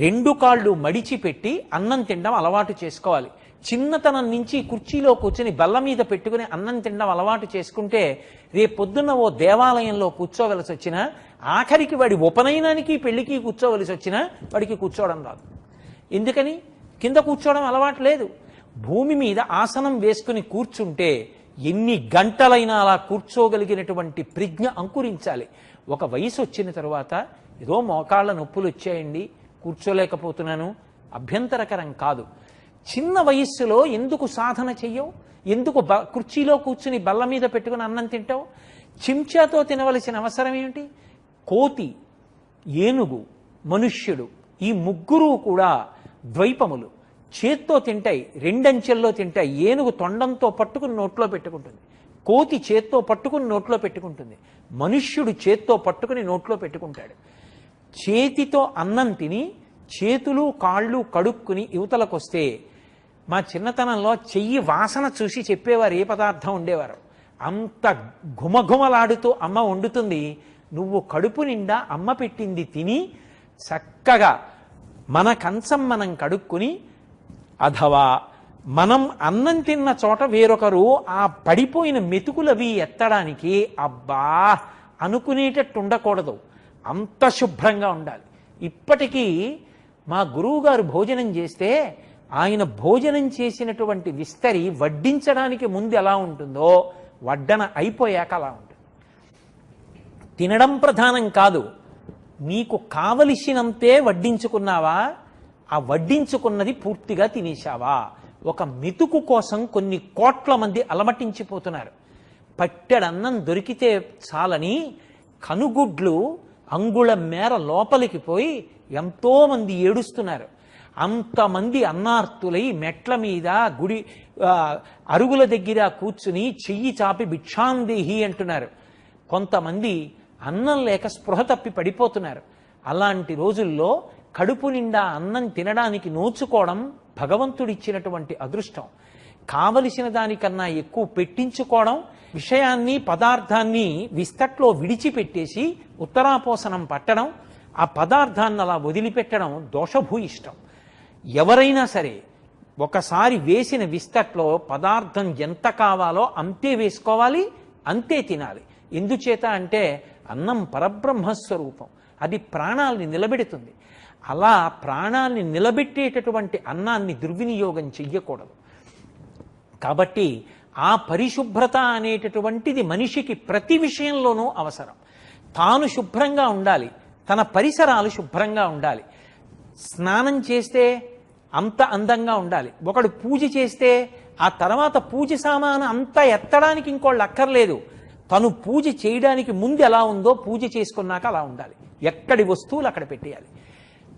2 కాళ్ళు మడిచిపెట్టి అన్నం తినడం అలవాటు చేసుకోవాలి. చిన్నతనం నుంచి కుర్చీలో కూర్చుని బల్ల మీద పెట్టుకుని అన్నం తినడం అలవాటు చేసుకుంటే రేపొద్దున్న ఓ దేవాలయంలో కూర్చోవలసి వచ్చినా, ఆఖరికి వాడి ఉపనయనానికి పెళ్లికి కూర్చోవలసి వచ్చినా వాడికి కూర్చోవడం రాదు. ఎందుకని? కింద కూర్చోవడం అలవాటు లేదు. భూమి మీద ఆసనం వేసుకుని కూర్చుంటే ఎన్ని గంటలైనా అలా కూర్చోగలిగినటువంటి ప్రజ్ఞ అంకురించాలి. ఒక వయసు వచ్చిన తరువాత ఏదో మోకాళ్ళ నొప్పులు వచ్చాయండి, కూర్చోలేకపోతున్నాను, అభ్యంతరకరం కాదు. చిన్న వయస్సులో ఎందుకు సాధన చెయ్యవు? ఎందుకు కుర్చీలో కూర్చుని బల్ల మీద పెట్టుకుని అన్నం తింటావు? చెంచాతో తినవలసిన అవసరం ఏమిటి? కోతి, ఏనుగు, మనుష్యుడు, ఈ 3 కూడా ద్వైపములు. చేత్తో తింటాయి, 2 అంచెల్లో తింటాయి. ఏనుగు తొండంతో పట్టుకుని నోట్లో పెట్టుకుంటుంది, కోతి చేత్తో పట్టుకుని నోట్లో పెట్టుకుంటుంది, మనుష్యుడు చేత్తో పట్టుకుని నోట్లో పెట్టుకుంటాడు. చేతితో అన్నం తిని చేతులు కాళ్ళు కడుక్కుని యువతలకొస్తే, మా చిన్నతనంలో చెయ్యి వాసన చూసి చెప్పేవారు ఏ పదార్థం ఉండేవారు. అంత ఘుమఘుమలాడుతూ అమ్మ వండుతుంది. నువ్వు కడుపు నిండా అమ్మ పెట్టింది తిని చక్కగా మన కంచం మనం కడుక్కుని, అథవా మనం అన్నం తిన్న చోట వేరొకరు ఆ పడిపోయిన మెతుకులవి ఎత్తడానికి అబ్బా అనుకునేటట్టు ఉండకూడదు. అంత శుభ్రంగా ఉండాలి. ఇప్పటికీ మా గురువు గారు భోజనం చేస్తే ఆయన భోజనం చేసినటువంటి విస్తరి వడ్డించడానికి ముందు ఎలా ఉంటుందో వడ్డన అయిపోయాక అలా ఉంటుంది. తినడం ప్రధానం కాదు, నీకు కావలసినంతే వడ్డించుకున్నావా, ఆ వడ్డించుకున్నది పూర్తిగా తినేశావా? ఒక మెతుకు కోసం కొన్ని కోట్ల మంది అలమటించిపోతున్నారు. పట్టెడన్నం దొరికితే చాలని కనుగుడ్లు అంగుళం మేర లోపలికి పోయి ఎంతోమంది ఏడుస్తున్నారు. అంతమంది అన్నార్తులై మెట్ల మీద గుడి అరుగుల దగ్గర కూర్చుని చెయ్యి చాపి భిక్షాందేహి అంటున్నారు. కొంతమంది అన్నం లేక స్పృహ తప్పి పడిపోతున్నారు. అలాంటి రోజుల్లో కడుపు నిండా అన్నం తినడానికి నోచుకోవడం భగవంతుడిచ్చినటువంటి అదృష్టం. కావలసిన దానికన్నా ఎక్కువ పెట్టించుకోవడం, విషయాన్ని పదార్థాన్ని విస్తట్లో విడిచిపెట్టేసి ఉత్తరాపోసనం పట్టడం, ఆ పదార్థాన్ని అలా వదిలిపెట్టడం దోషభూయిష్టం. ఎవరైనా సరే ఒకసారి వేసిన విస్తట్లో పదార్థం ఎంత కావాలో అంతే వేసుకోవాలి, అంతే తినాలి. ఎందుచేత అంటే అన్నం పరబ్రహ్మస్వరూపం, అది ప్రాణాల్ని నిలబెడుతుంది. అలా ప్రాణాల్ని నిలబెట్టేటటువంటి అన్నాన్ని దుర్వినియోగం చెయ్యకూడదు. కాబట్టి ఆ పరిశుభ్రత అనేటటువంటిది మనిషికి ప్రతి విషయంలోనూ అవసరం. తాను శుభ్రంగా ఉండాలి, తన పరిసరాలు శుభ్రంగా ఉండాలి. స్నానం చేస్తే అంత అందంగా ఉండాలి. ఒకడు పూజ చేస్తే ఆ తర్వాత పూజ సామాను అంతా ఎత్తడానికి ఇంకోళ్ళు అక్కర్లేదు. తను పూజ చేయడానికి ముందు ఎలా ఉందో పూజ చేసుకున్నాక అలా ఉండాలి. ఎక్కడి వస్తువులు అక్కడ పెట్టేయాలి.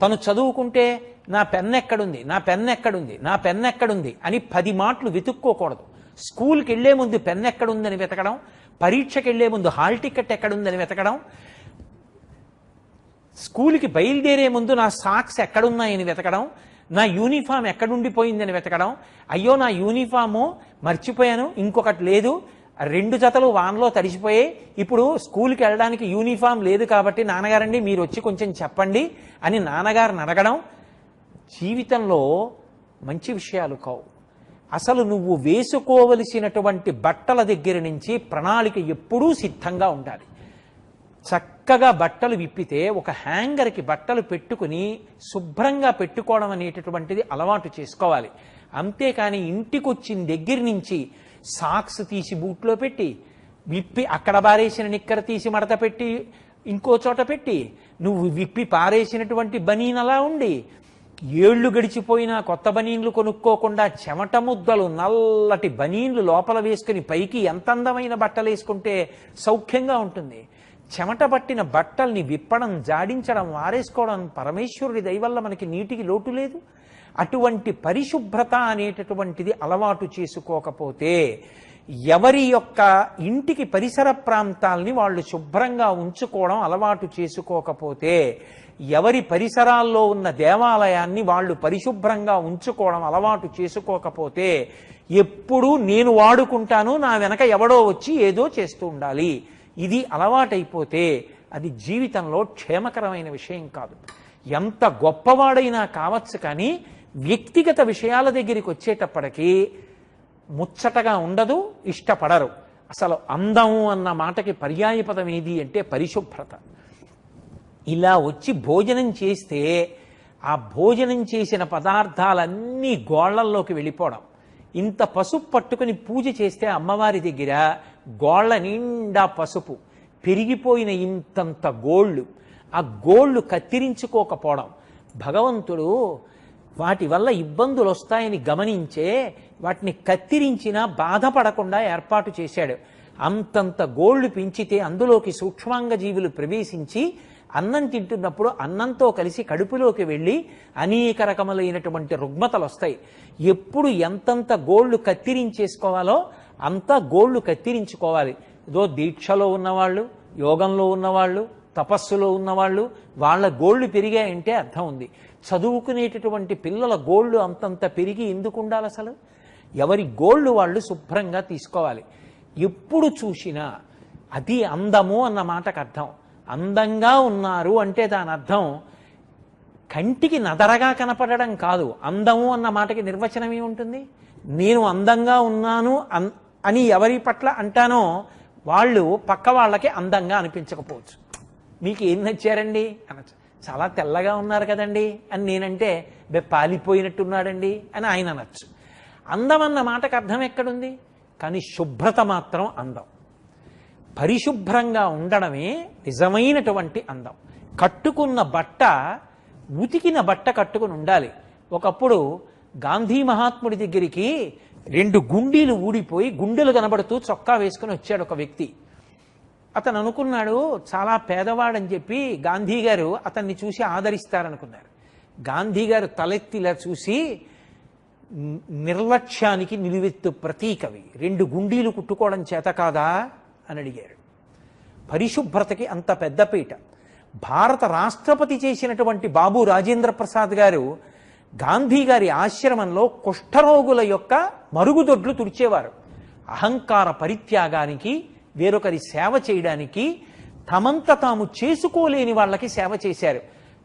తను చదువుకుంటే నా పెన్ ఎక్కడుంది, నా పెన్ ఎక్కడుంది, నా పెన్ ఎక్కడుంది అని 10 మాటలు వెతుక్కోకూడదు. స్కూల్కి వెళ్లే ముందు పెన్ ఎక్కడుందని వెతకడం, పరీక్షకి వెళ్లే ముందు హాల్ టికెట్ ఎక్కడుందని వెతకడం, స్కూల్కి బయలుదేరే ముందు నా సాక్స్ ఎక్కడున్నాయని వెతకడం, నా యూనిఫామ్ ఎక్కడుండిపోయిందని వెతకడం, అయ్యో నా యూనిఫాము మర్చిపోయాను, ఇంకొకటి లేదు, 2 జతలు వాన్లో తడిసిపోయాయి, ఇప్పుడు స్కూల్కి వెళ్ళడానికి యూనిఫామ్ లేదు కాబట్టి నాన్నగారండి మీరు వచ్చి కొంచెం చెప్పండి అని నాన్నగారిని అడగడం జీవితంలో మంచి విషయాలు కావు. అసలు నువ్వు వేసుకోవలసినటువంటి బట్టల దగ్గర నుంచి ప్రణాళిక ఎప్పుడూ సిద్ధంగా ఉండాలి. చక్కగా బట్టలు విప్పితే ఒక హ్యాంగర్కి బట్టలు పెట్టుకుని శుభ్రంగా పెట్టుకోవడం అనేటటువంటిది అలవాటు చేసుకోవాలి. అంతేకాని ఇంటికి వచ్చిన దగ్గర నుంచి సాక్స్ తీసి బూట్లో పెట్టి, విప్పి అక్కడ పారేసిన నిక్కర తీసి మడత పెట్టి ఇంకో చోట పెట్టి, నువ్వు విప్పి పారేసినటువంటి బనీన్ అలా ఉండి, ఏళ్లు గడిచిపోయినా కొత్త బనీన్లు కొనుక్కోకుండా చెమట ముద్దలు నల్లటి బనీన్లు లోపల వేసుకుని పైకి ఎంత అందమైన బట్టలు వేసుకుంటే సౌఖ్యంగా ఉంటుంది. చెమట పట్టిన బట్టల్ని విప్పడం, జాడించడం, వారేసుకోవడం పరమేశ్వరుడి దయవల్ల మనకి నీటికి లోటు లేదు. అటువంటి పరిశుభ్రత అనేటటువంటిది అలవాటు చేసుకోకపోతే, ఎవరి యొక్క ఇంటికి పరిసర ప్రాంతాల్ని వాళ్ళు శుభ్రంగా ఉంచుకోవడం అలవాటు చేసుకోకపోతే, ఎవరి పరిసరాల్లో ఉన్న దేవాలయాన్ని వాళ్ళు పరిశుభ్రంగా ఉంచుకోవడం అలవాటు చేసుకోకపోతే, ఎప్పుడూ నేను వాడుకుంటాను, నా వెనక ఎవడో వచ్చి ఏదో చేస్తూ ఉండాలి, ఇది అలవాటైపోతే అది జీవితంలో క్షేమకరమైన విషయం కాదు. ఎంత గొప్పవాడైనా కావచ్చు, కానీ వ్యక్తిగత విషయాల దగ్గరికి వచ్చేటప్పటికీ ముచ్చటగా ఉండదు, ఇష్టపడరు. అసలు అందము అన్న మాటకి పర్యాయపదం ఏది అంటే పరిశుభ్రత. ఇలా వచ్చి భోజనం చేస్తే ఆ భోజనం చేసిన పదార్థాలన్నీ గోళ్లల్లోకి వెళ్ళిపోవడం. ఇంత పసుపు పట్టుకుని పూజ చేస్తే అమ్మవారి దగ్గర గోళ్ల నిండా పసుపు, పెరిగిపోయిన ఇంతంత గోళ్ళు, ఆ గోళ్ళు కత్తిరించుకోకపోవడం. భగవంతుడు వాటి వల్ల ఇబ్బందులు వస్తాయని గమనించే వాటిని కత్తిరించినా బాధపడకుండా ఏర్పాటు చేశాడు. అంతంత గోళ్లు పెంచితే అందులోకి సూక్ష్మాంగ జీవులు ప్రవేశించి అన్నం తింటున్నప్పుడు అన్నంతో కలిసి కడుపులోకి వెళ్ళి అనేక రకములైనటువంటి రుగ్మతలు వస్తాయి. ఎప్పుడు ఎంతంత గోళ్లు కత్తిరించేసుకోవాలో అంత గోళ్లు కత్తిరించుకోవాలి. ఏదో దీక్షలో ఉన్నవాళ్ళు, యోగంలో ఉన్నవాళ్ళు, తపస్సులో ఉన్నవాళ్ళు, వాళ్ళ గోళ్లు పెరిగాయంటే అర్థం ఉంది. చదువుకునేటటువంటి పిల్లల గోళ్లు అంతంత పెరిగి ఎందుకు ఉండాలి? అసలు ఎవరి గోళ్లు వాళ్ళు శుభ్రంగా తీసుకోవాలి. ఎప్పుడు చూసినా అది అందము అన్న మాటకు అర్థం. అందంగా ఉన్నారు అంటే దాని అర్థం కంటికి నదరగా కనపడడం కాదు. అందము అన్న మాటకి నిర్వచనం ఏముంటుంది? నేను అందంగా ఉన్నాను అని ఎవరి పట్ల అంటానో వాళ్ళు పక్క వాళ్ళకి అందంగా అనిపించకపోవచ్చు. మీకు ఏం నచ్చారండి అనొచ్చు. చాలా తెల్లగా ఉన్నారు కదండి అని నేనంటే పాలిపోయినట్టున్నాడండి అని ఆయన అనొచ్చు. అందం అన్న మాటకు అర్థం ఎక్కడుంది? కానీ శుభ్రత మాత్రం అందం. పరిశుభ్రంగా ఉండడమే నిజమైనటువంటి అందం. కట్టుకున్న బట్ట ఉతికిన బట్ట కట్టుకుని ఉండాలి. ఒకప్పుడు గాంధీ మహాత్ముడి దగ్గరికి 2 గుండీలు ఊడిపోయి గుండెలు కనబడుతూ చొక్కా వేసుకుని వచ్చాడు ఒక వ్యక్తి. అతను అనుకున్నాడు చాలా పేదవాడని చెప్పి గాంధీ గారు అతన్ని చూసి ఆదరిస్తారనుకున్నారు. గాంధీ గారు తలెత్తిలా చూసి, నిర్లక్ష్యానికి నిలువెత్తు ప్రతీకవి, 2 గుండీలు కుట్టుకోవడం చేత కాదా అని అడిగారు. పరిశుభ్రతకి అంత పెద్దపీట. భారత రాష్ట్రపతి చేసినటువంటి బాబు రాజేంద్ర ప్రసాద్ గారు గాంధీ గారి ఆశ్రమంలో కుష్ఠరోగుల యొక్క మరుగుదొడ్లు తుడిచేవారు. అహంకార పరిత్యాగానికి, వేరొకరి సేవ చేయడానికి, తమంత తాము చేసుకోలేని వాళ్ళకి సేవ చేశారు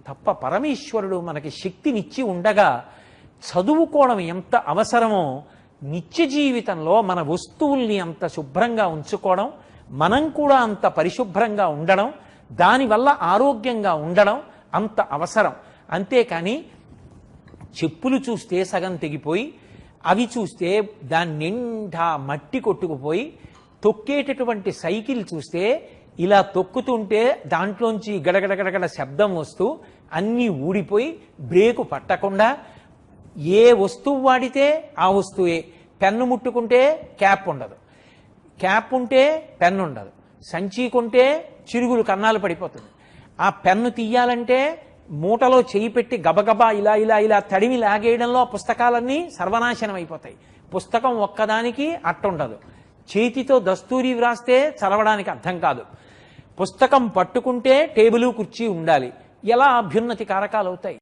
తప్ప. పరమేశ్వరుడు మనకి శక్తినిచ్చి ఉండగా చదువుకోవడం ఎంత అవసరమో, నిత్య జీవితంలో మన వస్తువుల్ని అంత శుభ్రంగా ఉంచుకోవడం, మనం కూడా అంత పరిశుభ్రంగా ఉండడం, దానివల్ల ఆరోగ్యంగా ఉండడం అంత అవసరం. అంతేకాని చెప్పులు చూస్తే సగం తెగిపోయి, అవి చూస్తే దాని నిండా మట్టి కొట్టుకుపోయి, తొక్కేటటువంటి సైకిల్ చూస్తే ఇలా తొక్కుతుంటే దాంట్లోంచి గడగడగడగడ శబ్దం వస్తూ అన్నీ ఊడిపోయి బ్రేకు పట్టకుండా, ఏ వస్తువు వాడితే ఆ వస్తువే. పెన్ను ముట్టుకుంటే క్యాప్ ఉండదు, క్యాప్ ఉంటే పెన్ను ఉండదు, సంచి కొంటే చిరుగులు కన్నాలు పడిపోతుంది. ఆ పెన్ను తీయాలంటే మూటలో చేయి పెట్టి గబగబా ఇలా ఇలా ఇలా తడిమి లాగేయడంలో పుస్తకాలన్నీ సర్వనాశనం అయిపోతాయి. పుస్తకం ఒక్కదానికి అట్టుండదు. చేతితో దస్తూరి వ్రాస్తే చదవడానికి అర్థం కాదు. పుస్తకం పట్టుకుంటే టేబుల్ కుర్చీ ఉండాలి. ఎలా అభ్యున్నతి కారకాలు అవుతాయి?